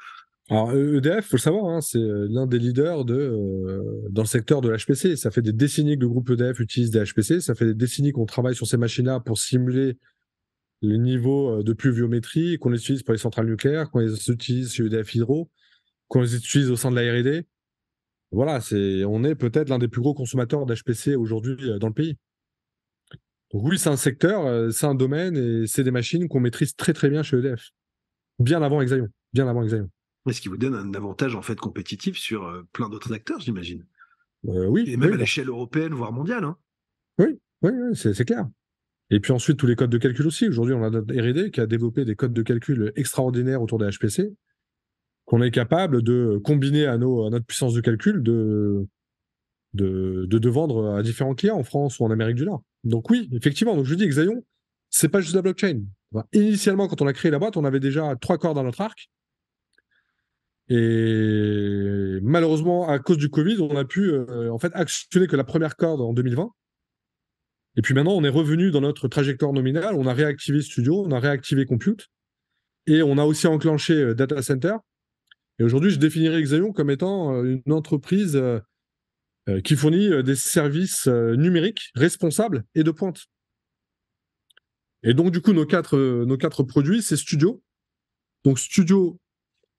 Alors, EDF, faut le savoir, c'est l'un des leaders dans le secteur de l'HPC. Ça fait des décennies que le groupe EDF utilise des HPC. Ça fait des décennies qu'on travaille sur ces machines-là pour simuler les niveaux de pluviométrie, qu'on les utilise pour les centrales nucléaires, qu'on les utilise chez EDF Hydro, qu'on les utilise au sein de la R&D. Voilà, on est peut-être l'un des plus gros consommateurs d'HPC aujourd'hui dans le pays. Donc oui, c'est un secteur, c'est un domaine et c'est des machines qu'on maîtrise très très bien chez EDF. Bien avant Exaion. Bien avant Exaion. Ce qui vous donne un avantage en fait compétitif sur plein d'autres acteurs, j'imagine. Oui, Et même oui, à l'échelle européenne, voire mondiale, hein. oui, oui, oui, c'est clair. Et puis ensuite, tous les codes de calcul aussi. Aujourd'hui, on a notre R&D qui a développé des codes de calcul extraordinaires autour des HPC, qu'on est capable de combiner à notre puissance de calcul, de vendre à différents clients en France ou en Amérique du Nord. Donc oui, effectivement, donc je dis Exaion, c'est pas juste la blockchain. Enfin, initialement, quand on a créé la boîte, on avait déjà 3 cordes dans notre arc. Et malheureusement, à cause du Covid, on a pu en fait actionner que la première corde en 2020. Et puis maintenant, on est revenu dans notre trajectoire nominale. On a réactivé Studio, on a réactivé Compute, et on a aussi enclenché Data Center. Et aujourd'hui, je définirais Exaion comme étant une entreprise qui fournit des services numériques responsables et de pointe. Et donc, du coup, nos quatre produits, c'est Studio. Donc, Studio,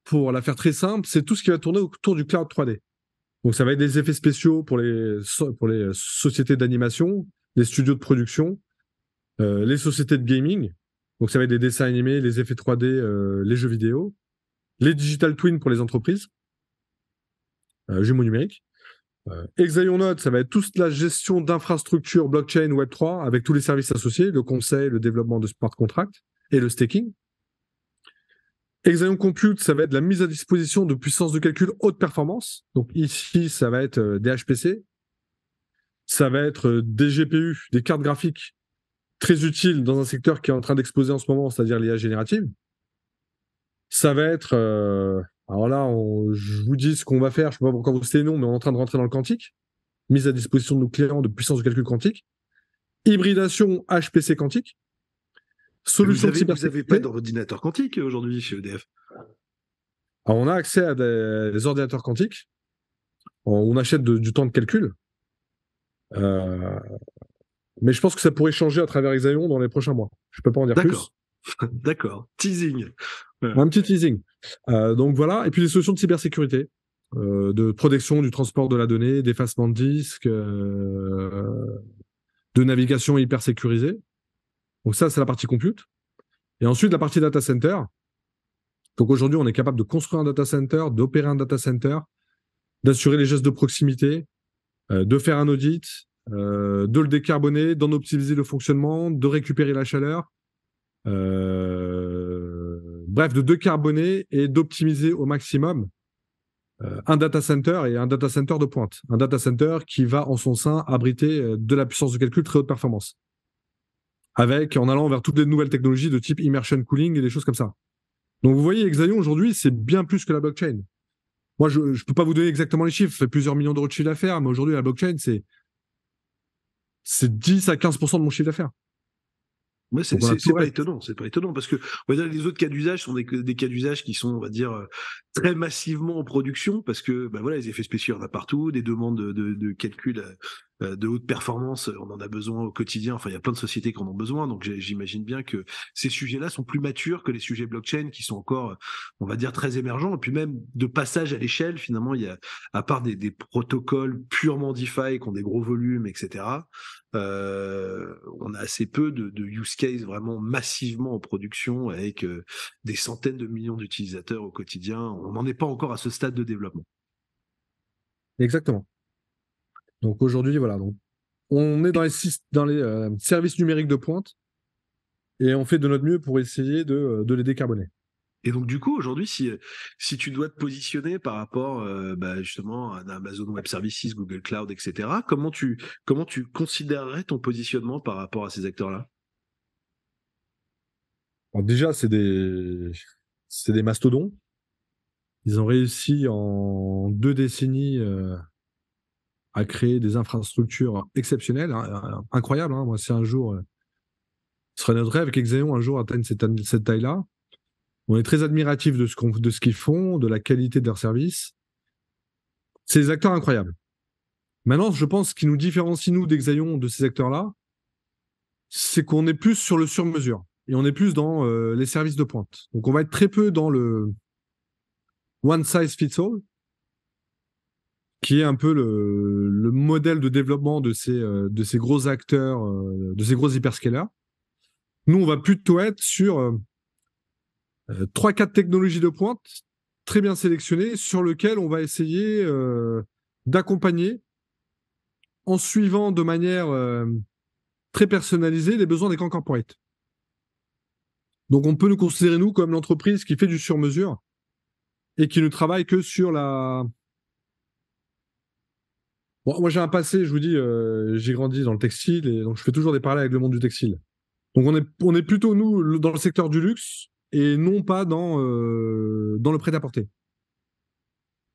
pour la faire très simple, c'est tout ce qui va tourner autour du cloud 3D. Donc, ça va être des effets spéciaux pour les sociétés d'animation, les studios de production, les sociétés de gaming. Donc, ça va être des dessins animés, les effets 3D, les jeux vidéo, les digital twins pour les entreprises, jumeaux numériques. Exaion Node, ça va être toute la gestion d'infrastructures blockchain Web3 avec tous les services associés, le conseil, le développement de smart contracts et le staking. Exaion Compute, ça va être la mise à disposition de puissance de calcul haute performance. Donc ici, ça va être des HPC, ça va être des GPU, des cartes graphiques très utiles dans un secteur qui est en train d'exploser en ce moment, c'est-à-dire l'IA générative. Ça va être, alors là, je vous dis ce qu'on va faire, je ne sais pas pourquoi vous citez les noms, mais on est en train de rentrer dans le quantique, mise à disposition de nos clients de puissance de calcul quantique, hybridation HPC quantique, Vous solution de avez, vous avez pas cybersécurité. d'ordinateur quantique aujourd'hui chez EDF. Alors, on a accès à des ordinateurs quantiques, on achète du temps de calcul, euh, mais je pense que ça pourrait changer à travers Exaion dans les prochains mois. Je ne peux pas en dire plus. D'accord, d'accord. Teasing. Un petit teasing. Donc voilà, et puis des solutions de cybersécurité, de protection du transport de la donnée, d'effacement de disques, de navigation hyper sécurisée. Donc ça, c'est la partie compute. Et ensuite, la partie data center. Donc aujourd'hui, on est capable de construire un data center, d'opérer un data center, d'assurer les gestes de proximité, de faire un audit, de le décarboner, d'en optimiser le fonctionnement, de récupérer la chaleur. Bref, de décarboner et d'optimiser au maximum un data center et un data center de pointe. Un data center qui va en son sein abriter de la puissance de calcul très haute performance. En allant vers toutes les nouvelles technologies de type immersion cooling et des choses comme ça. Donc vous voyez, Exaion aujourd'hui, c'est bien plus que la blockchain. Moi, je ne peux pas vous donner exactement les chiffres, ça fait plusieurs millions d'euros de chiffre d'affaires, mais aujourd'hui, la blockchain, c'est 10 à 15% de mon chiffre d'affaires. Ouais, c'est pas étonnant, c'est pas étonnant parce que on va dire les autres cas d'usage sont des cas d'usage qui sont, on va dire, très massivement en production parce que bah voilà, les effets spéciaux, il y en a partout, des demandes de calcul de haute performance, on en a besoin au quotidien. Enfin, il y a plein de sociétés qui en ont besoin, donc j'imagine bien que ces sujets-là sont plus matures que les sujets blockchain qui sont encore, on va dire, très émergents. Et puis même de passage à l'échelle, finalement, il y a, à part des protocoles purement DeFi qui ont des gros volumes, etc. On a assez peu de use case vraiment massivement en production avec des centaines de millions d'utilisateurs au quotidien. On n'en est pas encore à ce stade de développement. Exactement. Donc aujourd'hui, voilà. Donc, on est dans les services numériques de pointe et on fait de notre mieux pour essayer de les décarboner. Et donc du coup, aujourd'hui, si tu dois te positionner par rapport justement à Amazon Web Services, Google Cloud, etc., comment tu considérerais ton positionnement par rapport à ces acteurs-là? Alors déjà, c'est des mastodons. Ils ont réussi en 2 décennies à créer des infrastructures exceptionnelles, hein, incroyables. Hein. Moi, si un jour, ce serait notre rêve qu'Exaion un jour atteigne cette taille-là. On est très admiratif de ce qu'ils font, de la qualité de leurs services. C'est des acteurs incroyables. Maintenant, je pense ce qui nous différencie, nous, d'Exaion, de ces acteurs-là, c'est qu'on est plus sur le sur-mesure. Et on est plus dans les services de pointe. Donc, on va être très peu dans le one size fits all, qui est un peu le modèle de développement de ces gros acteurs, de ces gros hyperscalers. Nous, on va plutôt être sur 3-4 technologies de pointe très bien sélectionnées sur lesquelles on va essayer d'accompagner en suivant de manière très personnalisée les besoins des grands corporates. Donc on peut nous considérer, nous, comme l'entreprise qui fait du sur-mesure et qui ne travaille que sur la... Bon, moi j'ai un passé, je vous dis, j'ai grandi dans le textile et donc je fais toujours des parallèles avec le monde du textile. Donc on est plutôt, nous, dans le secteur du luxe et non pas dans le prêt-à-porter.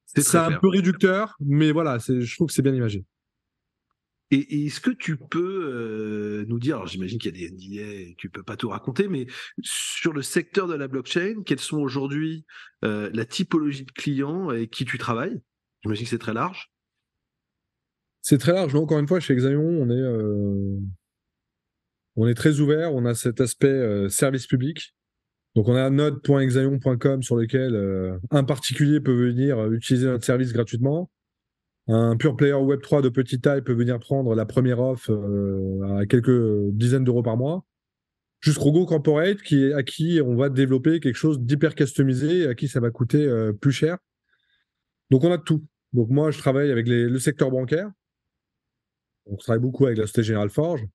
C'est un peu réducteur, mais voilà, je trouve que c'est bien imagé. Et est-ce que tu peux nous dire, alors j'imagine qu'il y a des NDA et tu peux pas tout raconter, mais sur le secteur de la blockchain, quelles sont aujourd'hui la typologie de clients avec qui tu travailles? J'imagine que c'est très large. C'est très large. Nous, encore une fois, chez Exaion, on est très ouvert. On a cet aspect service public. Donc, on a node.exaion.com sur lequel un particulier peut venir utiliser notre service gratuitement. Un pure player Web3 de petite taille peut venir prendre la première offre à quelques dizaines d'euros par mois. Jusqu'au Go Corporate à qui on va développer quelque chose d'hyper customisé, à qui ça va coûter plus cher. Donc, on a de tout. Donc, moi, je travaille avec le secteur bancaire. On travaille beaucoup avec la Société Générale Forge.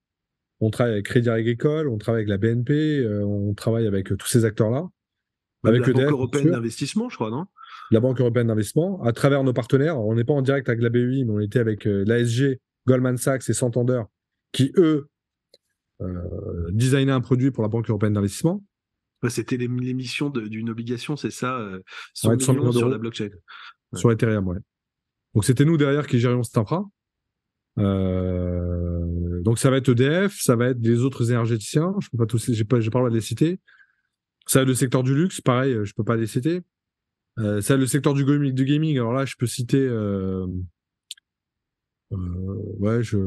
On travaille avec Crédit Agricole, on travaille avec la BNP, on travaille avec tous ces acteurs-là. Avec avec la EDF, Banque européenne d'investissement, je crois, non? La Banque européenne d'investissement, à travers nos partenaires. On n'est pas en direct avec la BEI, mais on était avec l'ASG, Goldman Sachs et Santander, qui, eux, designaient un produit pour la Banque européenne d'investissement. Ouais, c'était l'émission d'une obligation, c'est ça, 100 Ouais, 100 millions millions sur d'euros la blockchain. Ouais. sur Ethereum, ouais. Donc c'était nous derrière qui gérions cet infra. Donc ça va être EDF, ça va être des autres énergéticiens. Je peux pas tous, j'ai pas le droit de les citer. Ça va être le secteur du luxe, pareil, je peux pas les citer. Ça va être le secteur du gaming. Alors là, je peux citer. Ouais, je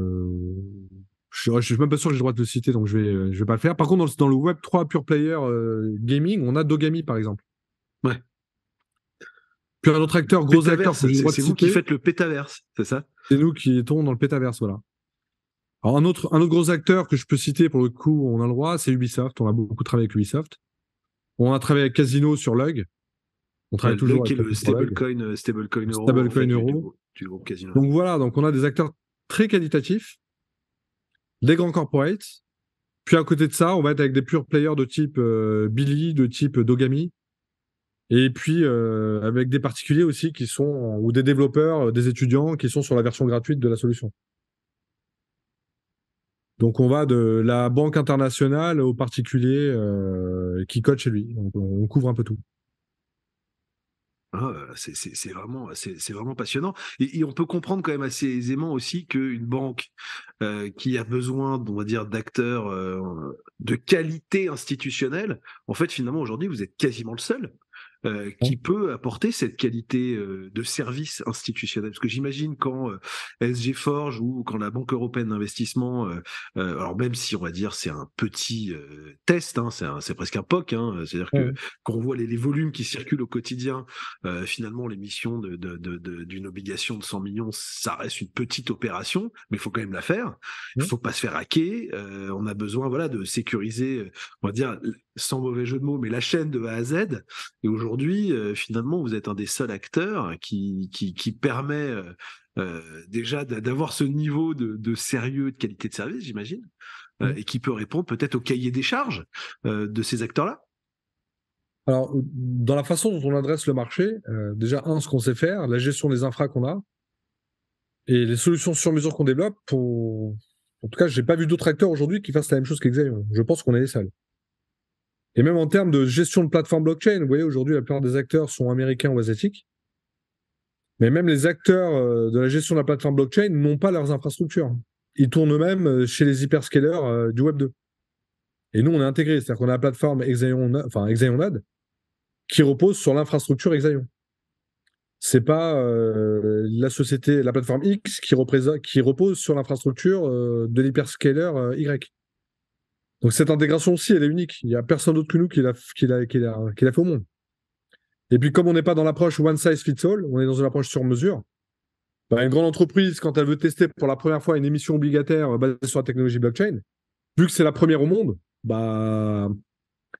suis même pas sûr que j'ai le droit de le citer, donc je vais pas le faire. Par contre, dans le Web3 Pure Player Gaming, on a Dogami, par exemple. Ouais. Puis un autre acteur, gros acteur, c'est vous qui faites le pétaverse, c'est ça? C'est nous qui étions dans le pétaverse, voilà. Alors un autre gros acteur que je peux citer, pour le coup, on a le droit, c'est Ubisoft. On a beaucoup travaillé avec Ubisoft. On a travaillé avec Casino sur Lug. On travaille toujours Lug qui est avec la le fibre Lug, stablecoin euro en fait stablecoin euro. du groupe Casino. Donc voilà, donc on a des acteurs très qualitatifs, des grands corporates. Puis à côté de ça, on va être avec des pure players de type Billy, de type Dogami. Et puis avec des particuliers aussi qui sont, ou des développeurs, des étudiants qui sont sur la version gratuite de la solution. Donc on va de la banque internationale aux particuliers qui codent chez lui. Donc on couvre un peu tout. Ah, c'est vraiment passionnant. Et on peut comprendre quand même assez aisément aussi qu'une banque qui a besoin, on va dire, d'acteurs de qualité institutionnelle, en fait, finalement, aujourd'hui, vous êtes quasiment le seul qui peut apporter cette qualité de service institutionnel. Parce que j'imagine quand SG Forge ou quand la Banque européenne d'investissement, alors même si on va dire c'est un petit test, hein, c'est presque un POC, hein, c'est-à-dire que Ouais. quand on voit les volumes qui circulent au quotidien, finalement l'émission d'une obligation de 100 millions, ça reste une petite opération, mais il faut quand même la faire. Il Ouais. faut pas se faire hacker. On a besoin, voilà, de sécuriser, on va dire, sans mauvais jeu de mots, mais la chaîne de A à Z. Et aujourd'hui, finalement, vous êtes un des seuls acteurs qui permet déjà d'avoir ce niveau de sérieux, de qualité de service, j'imagine, Ouais. et qui peut répondre peut-être au cahier des charges de ces acteurs-là. Alors, dans la façon dont on adresse le marché, déjà, ce qu'on sait faire, la gestion des infras qu'on a, et les solutions sur mesure qu'on développe, en tout cas, j'ai pas vu d'autres acteurs aujourd'hui qui fassent la même chose qu'Exaion. Je pense qu'on est les seuls. Et même en termes de gestion de plateforme blockchain, vous voyez, aujourd'hui, la plupart des acteurs sont américains ou asiatiques. Mais même les acteurs de la gestion de la plateforme blockchain n'ont pas leurs infrastructures. Ils tournent eux-mêmes chez les hyperscalers du Web 2. Et nous, on est intégrés, c'est-à-dire qu'on a la plateforme Exaion, enfin Exaion Node, qui repose sur l'infrastructure Exaion. C'est pas la société, la plateforme X qui repose sur l'infrastructure de l'hyperscaler Y. Donc cette intégration aussi, elle est unique. Il n'y a personne d'autre que nous qui l'a fait au monde. Et puis comme on n'est pas dans l'approche one size fits all, on est dans une approche sur mesure. Bah, une grande entreprise, quand elle veut tester pour la première fois une émission obligataire basée sur la technologie blockchain, vu que c'est la première au monde, bah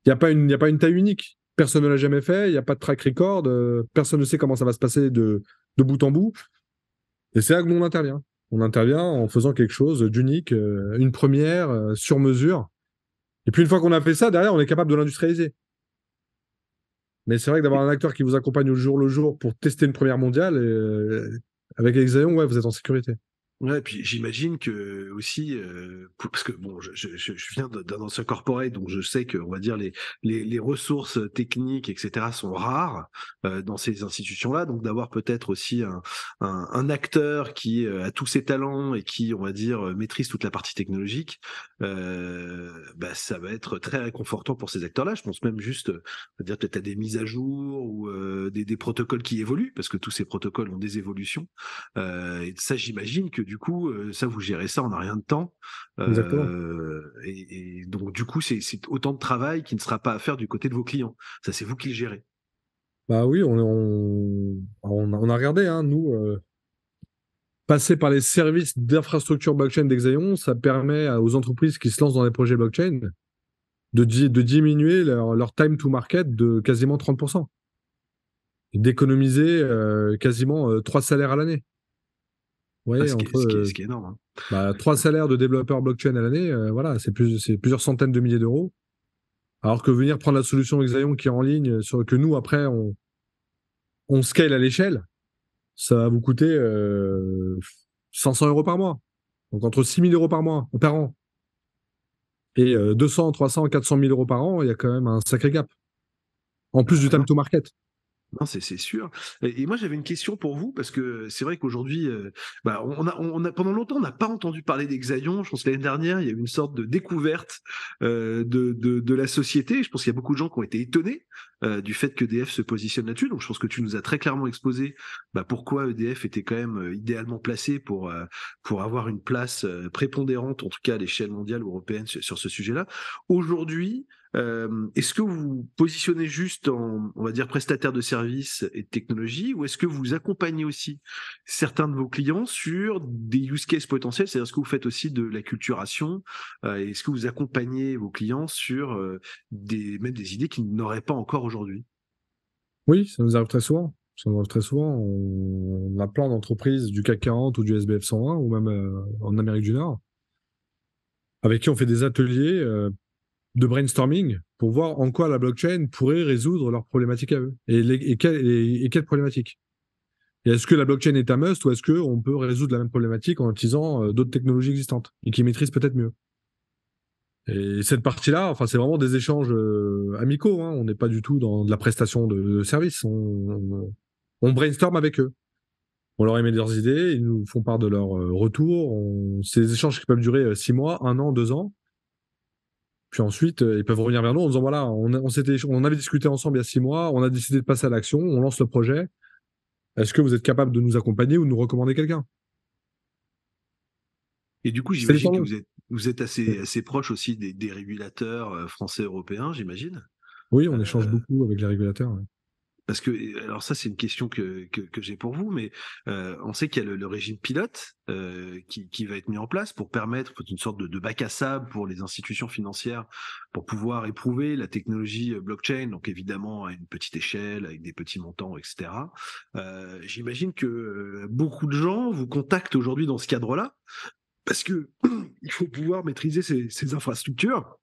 il n'y a pas une taille unique. Personne ne l'a jamais fait, il n'y a pas de track record, personne ne sait comment ça va se passer de bout en bout. Et c'est là que nous, on intervient. On intervient en faisant quelque chose d'unique, une première, sur mesure. Et puis une fois qu'on a fait ça, derrière, on est capable de l'industrialiser. Mais c'est vrai que d'avoir un acteur qui vous accompagne au jour le jour pour tester une première mondiale, avec Exaion, ouais, vous êtes en sécurité. Ouais, puis j'imagine que aussi, parce que bon, je viens d'un ancien corporate, donc je sais que, on va dire, les ressources techniques, etc., sont rares dans ces institutions-là. Donc d'avoir peut-être aussi un acteur qui a tous ses talents et qui, on va dire, maîtrise toute la partie technologique, bah, ça va être très réconfortant pour ces acteurs-là. Je pense même juste, on va dire, peut-être à des mises à jour ou des protocoles qui évoluent, parce que tous ces protocoles ont des évolutions. Et ça, j'imagine que du coup, ça, vous gérez ça en un rien de temps. Exactement. Et donc, du coup, c'est autant de travail qui ne sera pas à faire du côté de vos clients. Ça, c'est vous qui le gérez. Bah oui, on a regardé, hein, nous, passer par les services d'infrastructure blockchain d'Exaion, ça permet aux entreprises qui se lancent dans des projets blockchain de diminuer leur time to market de quasiment 30%. Et d'économiser quasiment 3 salaires à l'année. Vous Ah, voyez, entre ce qui est énorme. Hein. 3 salaires de développeurs blockchain à l'année, voilà, c'est plusieurs centaines de milliers d'euros. Alors que venir prendre la solution Exaion qui est en ligne, sur que nous, après, on scale à l'échelle, ça va vous coûter 500 euros par mois. Donc entre 6 000 euros par mois, par an, et 200, 300, 400 000 euros par an, il y a quand même un sacré gap. En plus du time Non, to market. non, c'est sûr. Et moi, j'avais une question pour vous, parce que c'est vrai qu'aujourd'hui, bah, pendant longtemps, on n'a pas entendu parler d'Exaion. Je pense que l'année dernière, il y a eu une sorte de découverte de la société. Je pense qu'il y a beaucoup de gens qui ont été étonnés du fait que EDF se positionne là-dessus. Donc, je pense que tu nous as très clairement exposé bah, pourquoi EDF était quand même idéalement placé pour avoir une place prépondérante, en tout cas à l'échelle mondiale ou européenne, sur ce sujet-là. Aujourd'hui, est-ce que vous vous positionnez juste en, on va dire, prestataire de services et de technologie, ou est-ce que vous accompagnez aussi certains de vos clients sur des use cases potentiels, c'est-à-dire est-ce que vous faites aussi de l'acculturation, est-ce que vous accompagnez vos clients sur même des idées qu'ils n'auraient pas encore aujourd'hui? Oui, ça nous arrive très souvent. Ça nous arrive très souvent. On a plein d'entreprises du CAC 40 ou du SBF 120 ou même en Amérique du Nord avec qui on fait des ateliers de brainstorming pour voir en quoi la blockchain pourrait résoudre leurs problématiques à eux. Et quelles problématiques. Et est-ce que la blockchain est un must ou est-ce qu'on peut résoudre la même problématique en utilisant d'autres technologies existantes et qui maîtrisent peut-être mieux. Et cette partie-là, enfin, c'est vraiment des échanges amicaux. Hein. On n'est pas du tout dans de la prestation de service. On brainstorm avec eux. On leur émet leurs idées, ils nous font part de leurs retours. C'est des échanges qui peuvent durer 6 mois, 1 an, 2 ans. Puis ensuite, ils peuvent revenir vers nous en disant voilà, on avait discuté ensemble il y a 6 mois, on a décidé de passer à l'action, on lance le projet. Est-ce que vous êtes capable de nous accompagner ou de nous recommander quelqu'un? Et du coup, C'est le j'imagine temps que long. vous êtes assez proche aussi des régulateurs français, européens, j'imagine. Oui, on échange Euh, beaucoup avec les régulateurs. Ouais. Parce que, alors ça, c'est une question que j'ai pour vous, mais on sait qu'il y a le régime pilote qui va être mis en place pour permettre une sorte de bac à sable pour les institutions financières pour pouvoir éprouver la technologie blockchain, donc évidemment à une petite échelle, avec des petits montants, etc. J'imagine que beaucoup de gens vous contactent aujourd'hui dans ce cadre-là, parce que il faut pouvoir maîtriser ces infrastructures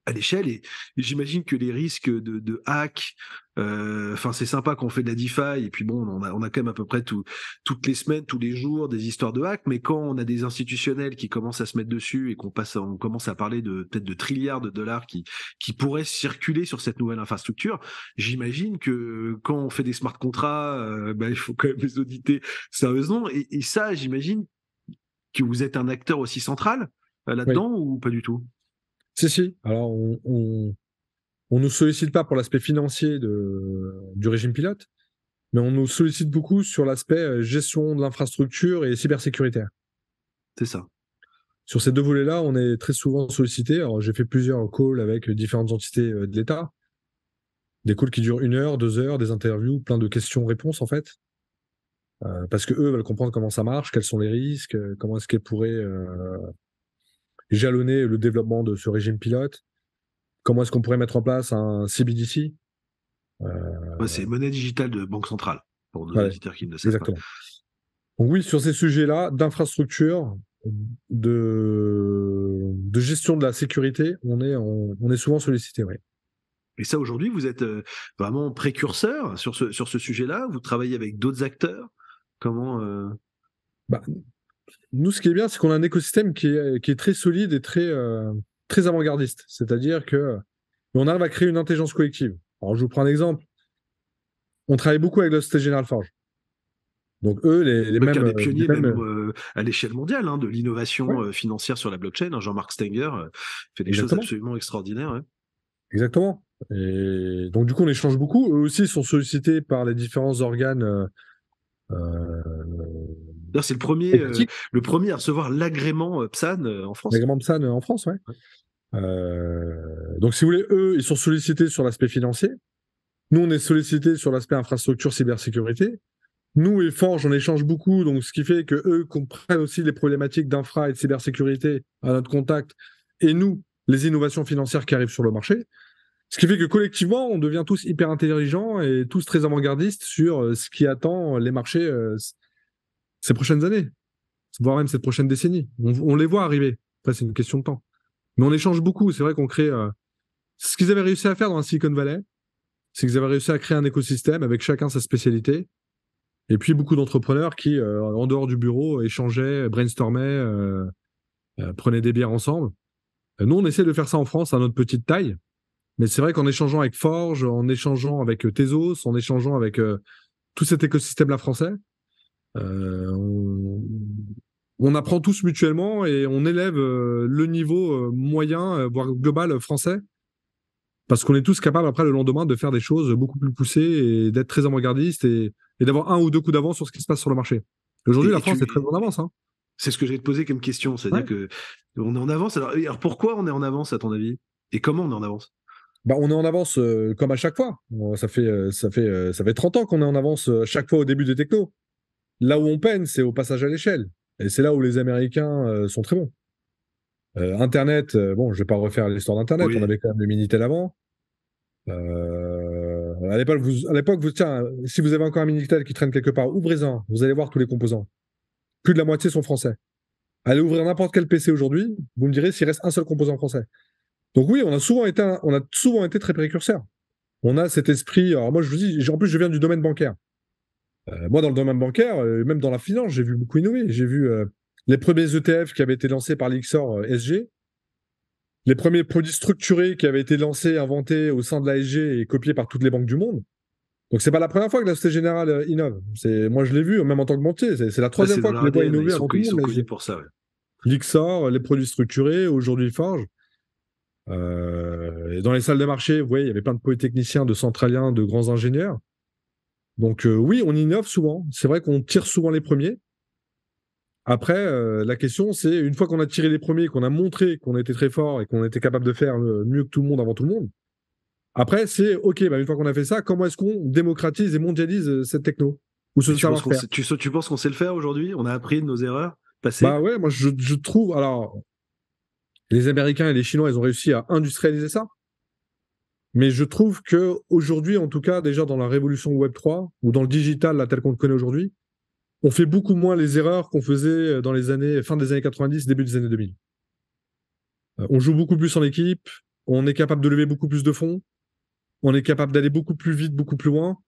à l'échelle et j'imagine que les risques de hack, enfin c'est sympa qu'on fait de la DeFi et puis bon on a quand même à peu près toutes les semaines, tous les jours des histoires de hack, mais quand on a des institutionnels qui commencent à se mettre dessus et on commence à parler de peut-être de trilliards de dollars qui pourraient circuler sur cette nouvelle infrastructure, j'imagine que quand on fait des smart contrats, il faut quand même les auditer sérieusement et ça j'imagine que vous êtes un acteur aussi central Oui. là-dedans ou pas du tout? Si, si. Alors, on nous sollicite pas pour l'aspect financier du régime pilote, mais on nous sollicite beaucoup sur l'aspect gestion de l'infrastructure et cybersécuritaire. C'est ça. Sur ces deux volets-là, on est très souvent sollicité. Alors, j'ai fait plusieurs calls avec différentes entités de l'État. Des calls qui durent 1 heure, 2 heures, des interviews, plein de questions-réponses, en fait. Parce que eux veulent comprendre comment ça marche, quels sont les risques, comment est-ce qu'ils pourraient jalonner le développement de ce régime pilote, comment est-ce qu'on pourrait mettre en place un CBDC. Ouais, c'est monnaie digitale de banque centrale, pour nos Ouais, auditeurs qui ne le savent pas. exactement. Donc oui, sur ces sujets-là, d'infrastructure, de gestion de la sécurité, on est souvent sollicité. Ouais. Et ça, aujourd'hui, vous êtes vraiment précurseur sur ce sujet-là. Vous travaillez avec d'autres acteurs. Comment Bah, nous, ce qui est bien, c'est qu'on a un écosystème qui est très solide et très avant-gardiste. C'est-à-dire que on arrive à créer une intelligence collective. Alors, je vous prends un exemple. On travaille beaucoup avec la Société Générale Forge. Donc, eux, qui est un des pionniers même mêmes. à l'échelle mondiale de Ouais, l'innovation financière sur la blockchain. Jean-Marc Stenger fait des choses exactement. absolument extraordinaires. Ouais. Exactement. Et donc, du coup, on échange beaucoup. Eux aussi sont sollicités par les différents organes D'ailleurs, c'est politiques. le premier à recevoir l'agrément PSAN en Les France. grands PSAN en France, ouais. Donc, si vous voulez, eux, ils sont sollicités sur l'aspect financier. Nous, on est sollicités sur l'aspect infrastructure, cybersécurité. Nous et Forge, on échange beaucoup, donc ce qui fait que eux comprennent aussi les problématiques d'infra et de cybersécurité à notre contact, et nous, les innovations financières qui arrivent sur le marché. Ce qui fait que collectivement, on devient tous hyper intelligents et tous très avant-gardistes sur ce qui attend les marchés ces prochaines années, voire même cette prochaine décennie. On les voit arriver. Après, c'est une question de temps. Mais on échange beaucoup. C'est vrai qu'on crée. Ce qu'ils avaient réussi à faire dans la Silicon Valley, c'est qu'ils avaient réussi à créer un écosystème avec chacun sa spécialité. Et puis beaucoup d'entrepreneurs qui, en dehors du bureau, échangeaient, brainstormaient, prenaient des bières ensemble. Nous, on essaie de faire ça en France à notre petite taille. Mais c'est vrai qu'en échangeant avec Forge, en échangeant avec Tezos, en échangeant avec tout cet écosystème-là français, euh, on, on apprend tous mutuellement et on élève le niveau moyen, voire global français, parce qu'on est tous capables après le lendemain de faire des choses beaucoup plus poussées et d'être très avant-gardistes et d'avoir un ou deux coups d'avance sur ce qui se passe sur le marché. Aujourd'hui, la Et France est très tu, en avance. Hein. c'est ce que j'allais te poser comme question, c'est-à-dire Ouais. que on est en avance. Alors pourquoi on est en avance à ton avis? Et comment on est en avance? Bah, on est en avance comme à chaque fois. Ça fait 30 ans qu'on est en avance chaque fois au début des technos. Là où on peine, c'est au passage à l'échelle. Et c'est là où les Américains sont très bons. Internet, bon, je vais pas refaire l'histoire d'Internet. On Oui. avait quand même le Minitel avant. à l'époque, tiens, si vous avez encore un Minitel qui traîne quelque part, ouvrez-en, vous allez voir tous les composants. Plus de la moitié sont français. Allez ouvrir n'importe quel PC aujourd'hui, vous me direz s'il reste un seul composant français. Donc oui, on a souvent été très précurseurs. On a cet esprit. Alors moi, je vous dis, en plus, je viens du domaine bancaire. Moi, dans le domaine bancaire, même dans la finance, j'ai vu beaucoup innover. J'ai vu les premiers ETF qui avaient été lancés par l'IXOR SG, les premiers produits structurés qui avaient été lancés, inventés au sein de la SG et copiés par toutes les banques du monde. Donc c'est pas la première fois que la Société Générale innove. Moi, je l'ai vu, même en tant que banquier. C'est la troisième fois que je les vois innover avant tout le monde. Ils sont connus pour ça, ouais. L'IXOR, les produits structurés, aujourd'hui Forge. Et dans les salles de marché, vous voyez, il y avait plein de polytechniciens, de centraliens, de grands ingénieurs. Donc oui, on innove souvent. C'est vrai qu'on tire souvent les premiers. Après, la question, c'est une fois qu'on a tiré les premiers, qu'on a montré qu'on était très fort et qu'on était capable de faire mieux que tout le monde avant tout le monde, après, c'est OK, bah, une fois qu'on a fait ça, comment est-ce qu'on démocratise et mondialise cette techno ou ce savoir-faire? Tu penses qu'on sait le faire aujourd'hui? On a appris de nos erreurs passées? Bah ouais, moi je trouve. Alors, les Américains et les Chinois, ils ont réussi à industrialiser ça. Mais je trouve que aujourd'hui, en tout cas, déjà dans la révolution Web 3 ou dans le digital, là, tel qu'on le connaît aujourd'hui, on fait beaucoup moins les erreurs qu'on faisait dans les années fin des années 90, début des années 2000. On joue beaucoup plus en équipe, on est capable de lever beaucoup plus de fonds, on est capable d'aller beaucoup plus vite, beaucoup plus loin.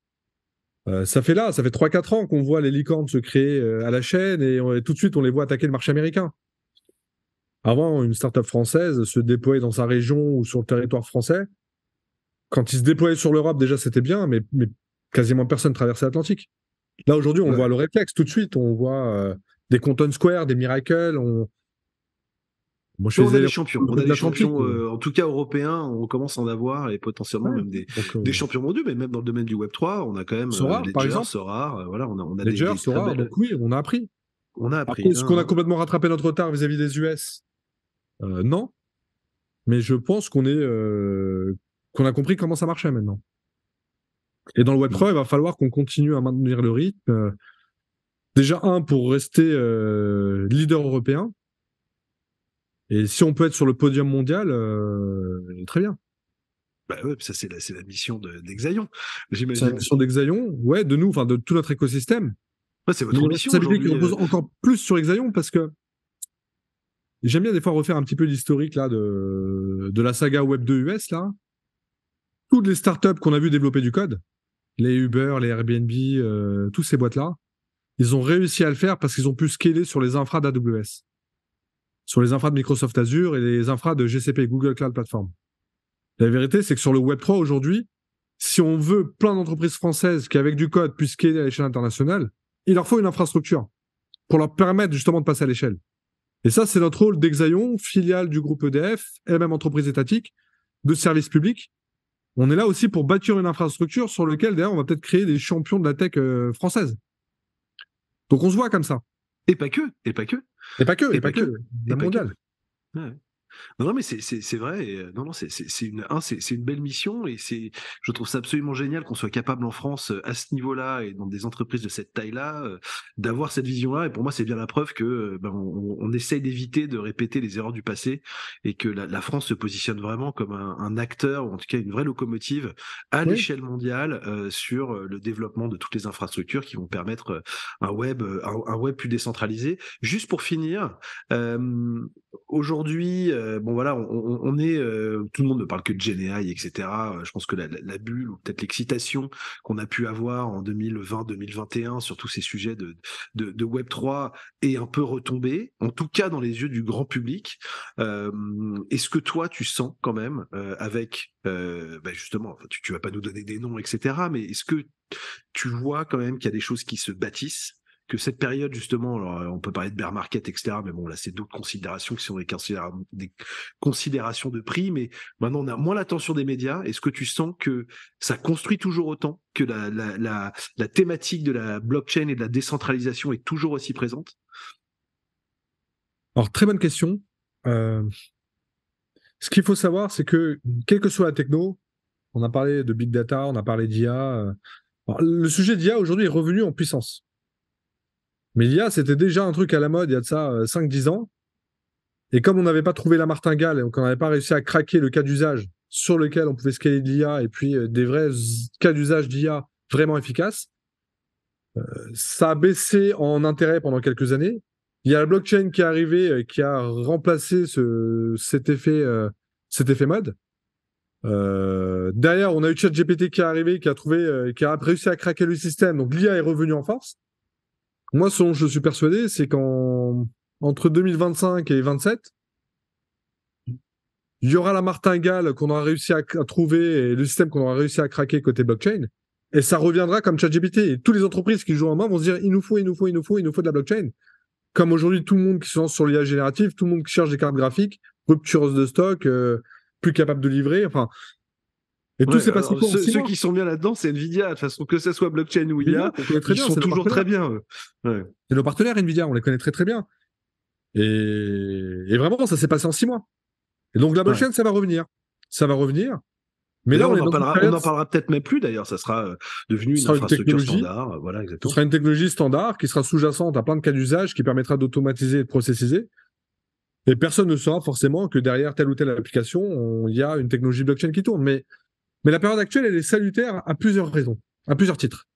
Ça fait 3-4 ans qu'on voit les licornes se créer à la chaîne et tout de suite on les voit attaquer le marché américain. Avant, une start-up française se déployait dans sa région ou sur le territoire français. Quand ils se déployaient sur l'Europe, déjà c'était bien, mais quasiment personne traversait l'Atlantique. Là aujourd'hui, on voit le réflexe tout de suite. On voit des Content Square, des Miracles. Moi, on a des champions. On a des champions, en tout cas européens. On commence à en avoir et potentiellement même des champions mondiaux. Mais même dans le domaine du Web 3, on a quand même Sora, par exemple. Sora. Voilà, on a Ledger, Sora. belles... Donc oui, on a appris. On a appris. Après, est-ce qu'on a complètement rattrapé notre retard vis-à-vis des US? Non. Mais je pense qu'on a compris comment ça marchait maintenant. Et dans le Web 3, il va falloir qu'on continue à maintenir le rythme. Déjà, pour rester leader européen. Et si on peut être sur le podium mondial, très bien. Bah ouais, ça c'est la mission d'Exaion, j'imagine. C'est la mission d'Exaion, ouais, de nous, enfin de tout notre écosystème. Ouais, c'est votre mission aujourd'hui. Qui repose encore plus sur Exaion parce que j'aime bien des fois refaire un petit peu l'historique là de la saga Web 2 US là. Toutes les startups qu'on a vu développer du code, les Uber, les Airbnb, toutes ces boîtes là, ils ont réussi à le faire parce qu'ils ont pu scaler sur les infras d'AWS, sur les infras de Microsoft Azure et les infras de GCP, Google Cloud Platform. La vérité, c'est que sur le Web 3 aujourd'hui, si on veut plein d'entreprises françaises qui, avec du code, puissent scaler à l'échelle internationale, il leur faut une infrastructure pour leur permettre justement de passer à l'échelle. Et ça, c'est notre rôle d'Exaion, filiale du groupe EDF, et même entreprise étatique, de service public. On est là aussi pour bâtir une infrastructure sur laquelle, d'ailleurs, on va peut-être créer des champions de la tech française. Donc on se voit comme ça. Et pas que. Et pas que. La mondiale. Ouais. Non, mais c'est vrai. Non, c'est une belle mission et je trouve ça absolument génial qu'on soit capable en France à ce niveau-là et dans des entreprises de cette taille-là d'avoir cette vision-là. Et pour moi, c'est bien la preuve que on essaye d'éviter de répéter les erreurs du passé et que la France se positionne vraiment comme un acteur ou en tout cas une vraie locomotive à l'échelle mondiale sur le développement de toutes les infrastructures qui vont permettre un web plus décentralisé. Juste pour finir, aujourd'hui. Bon voilà, on est tout le monde ne parle que de GenAI, etc. Je pense que la bulle ou peut-être l'excitation qu'on a pu avoir en 2020-2021 sur tous ces sujets de Web 3 est un peu retombée, en tout cas dans les yeux du grand public. Est-ce que toi tu sens quand même avec justement, tu vas pas nous donner des noms, etc. Mais est-ce que tu vois quand même qu'il y a des choses qui se bâtissent? Que cette période, justement, alors on peut parler de bear market, etc., mais bon, là, c'est d'autres considérations qui sont des considérations de prix, mais maintenant, on a moins l'attention des médias. Est-ce que tu sens que ça construit toujours autant, que la thématique de la blockchain et de la décentralisation est toujours aussi présente? Alors, très bonne question. Ce qu'il faut savoir, c'est que, quelle que soit la techno, on a parlé de big data, on a parlé d'IA. Le sujet d'IA, aujourd'hui, est revenu en puissance. Mais l'IA, c'était déjà un truc à la mode il y a de ça 5-10 ans. Et comme on n'avait pas trouvé la martingale et qu'on n'avait pas réussi à craquer le cas d'usage sur lesquels on pouvait scaler de l'IA et puis des vrais cas d'usage d'IA vraiment efficaces. Ça a baissé en intérêt pendant quelques années. Il y a la blockchain qui est arrivée, qui a remplacé cet effet mode. Derrière, on a eu ChatGPT qui est arrivé, qui a réussi à craquer le système. Donc l'IA est revenue en force. Moi, ce dont je suis persuadé, c'est qu'entre 2025 et 2027, il y aura la martingale qu'on aura réussi à trouver et le système qu'on aura réussi à craquer côté blockchain. Et ça reviendra comme ChatGPT. Et toutes les entreprises qui jouent en main vont se dire, il nous faut de la blockchain. Comme aujourd'hui, tout le monde qui se lance sur l'IA générative, tout le monde qui cherche des cartes graphiques, ruptureuse de stock, plus capable de livrer, enfin. Et tout s'est passé pour ceux qui sont bien là-dedans, c'est Nvidia. De toute façon, que ce soit blockchain ou IA, ils sont toujours très bien. Ouais. C'est nos partenaires Nvidia, on les connaît très très bien. Et vraiment, ça s'est passé en 6 mois. Et donc la blockchain, ça va revenir. Ça va revenir. Mais là, on en parlera peut-être même plus d'ailleurs. Ça sera devenu une infrastructure standard. Voilà, exactement. Ce sera une technologie standard qui sera sous-jacente à plein de cas d'usage, qui permettra d'automatiser et de processiser. Et personne ne saura forcément que derrière telle ou telle application, il y a une technologie blockchain qui tourne. Mais la période actuelle, elle est salutaire à plusieurs raisons, à plusieurs titres.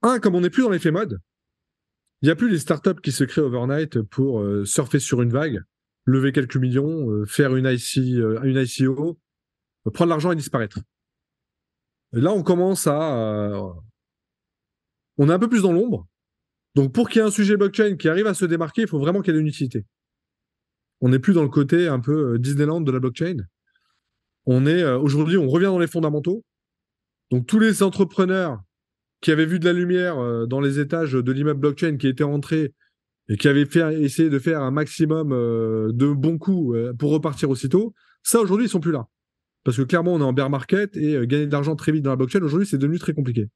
Un, comme on n'est plus dans l'effet mode, il n'y a plus les startups qui se créent overnight pour surfer sur une vague, lever quelques millions, faire une ICO, prendre l'argent et disparaître. Et là, on commence on est un peu plus dans l'ombre. Donc, pour qu'il y ait un sujet blockchain qui arrive à se démarquer, il faut vraiment qu'il y ait une utilité. On n'est plus dans le côté un peu Disneyland de la blockchain. Aujourd'hui, on revient dans les fondamentaux. Donc, tous les entrepreneurs qui avaient vu de la lumière dans les étages de l'immeuble blockchain qui étaient entrés et qui avaient essayé de faire un maximum de bons coups pour repartir aussitôt, ça, aujourd'hui, ils sont plus là. Parce que clairement, on est en bear market et gagner de l'argent très vite dans la blockchain, aujourd'hui, c'est devenu très compliqué.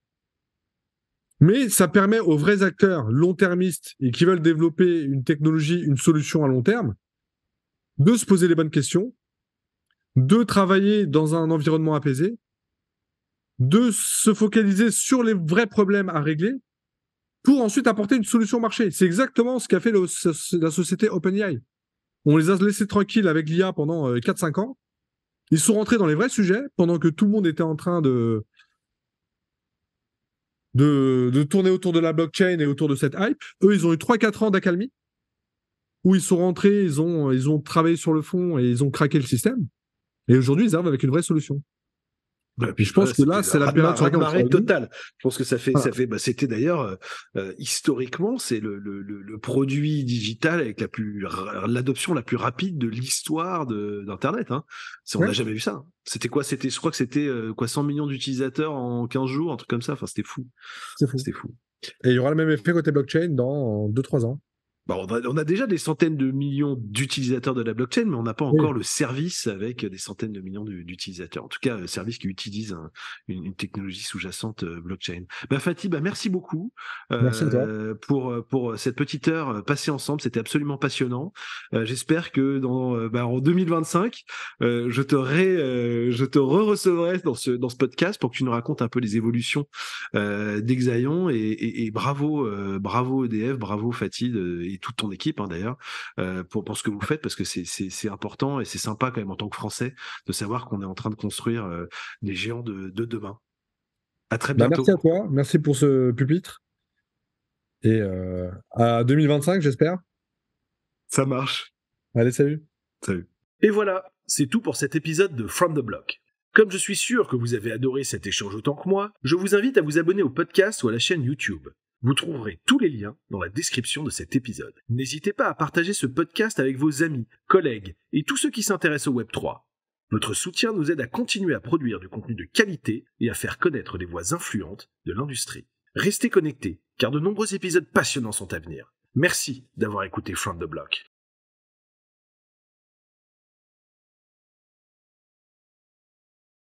Mais ça permet aux vrais acteurs long-termistes et qui veulent développer une technologie, une solution à long terme, de se poser les bonnes questions, de travailler dans un environnement apaisé, de se focaliser sur les vrais problèmes à régler pour ensuite apporter une solution marché. C'est exactement ce qu'a fait la société OpenAI. On les a laissés tranquilles avec l'IA pendant 4-5 ans. Ils sont rentrés dans les vrais sujets pendant que tout le monde était en train de tourner autour de la blockchain et autour de cette hype. Eux, ils ont eu 3-4 ans d'accalmie où ils sont rentrés, ils ont travaillé sur le fond et ils ont craqué le système. Et aujourd'hui, ils arrivent avec une vraie solution. Puis je pense que là, c'est la période sur laquelle on marée totale. Je pense que c'était d'ailleurs historiquement, c'est le produit digital avec l'adoption la plus rapide de l'histoire d'Internet. Hein. On n'a jamais vu ça. C'était quoi ? Je crois que c'était 100 millions d'utilisateurs en 15 jours, un truc comme ça. Enfin, c'était fou. C'était fou. Et il y aura le même effet côté blockchain dans 2-3 ans. On a déjà des centaines de millions d'utilisateurs de la blockchain, mais on n'a pas encore le service avec des centaines de millions d'utilisateurs. En tout cas, service qui utilise une technologie sous-jacente blockchain. Fatih, merci beaucoup merci à toi. pour cette petite heure passée ensemble. C'était absolument passionnant. J'espère que en 2025, je te recevrai dans ce podcast pour que tu nous racontes un peu les évolutions d'Exaion et bravo EDF, bravo Fatih et toute ton équipe d'ailleurs pour ce que vous faites, parce que c'est important et c'est sympa quand même en tant que Français de savoir qu'on est en train de construire des géants de demain. À très bientôt. Merci à toi, merci pour ce pupitre et à 2025 j'espère. Ça marche. Allez, salut. Et voilà, c'est tout pour cet épisode de From the Block. Comme je suis sûr que vous avez adoré cet échange autant que moi, je vous invite à vous abonner au podcast ou à la chaîne YouTube. Vous trouverez tous les liens dans la description de cet épisode. N'hésitez pas à partager ce podcast avec vos amis, collègues et tous ceux qui s'intéressent au Web3. Votre soutien nous aide à continuer à produire du contenu de qualité et à faire connaître les voix influentes de l'industrie. Restez connectés, car de nombreux épisodes passionnants sont à venir. Merci d'avoir écouté From the Block.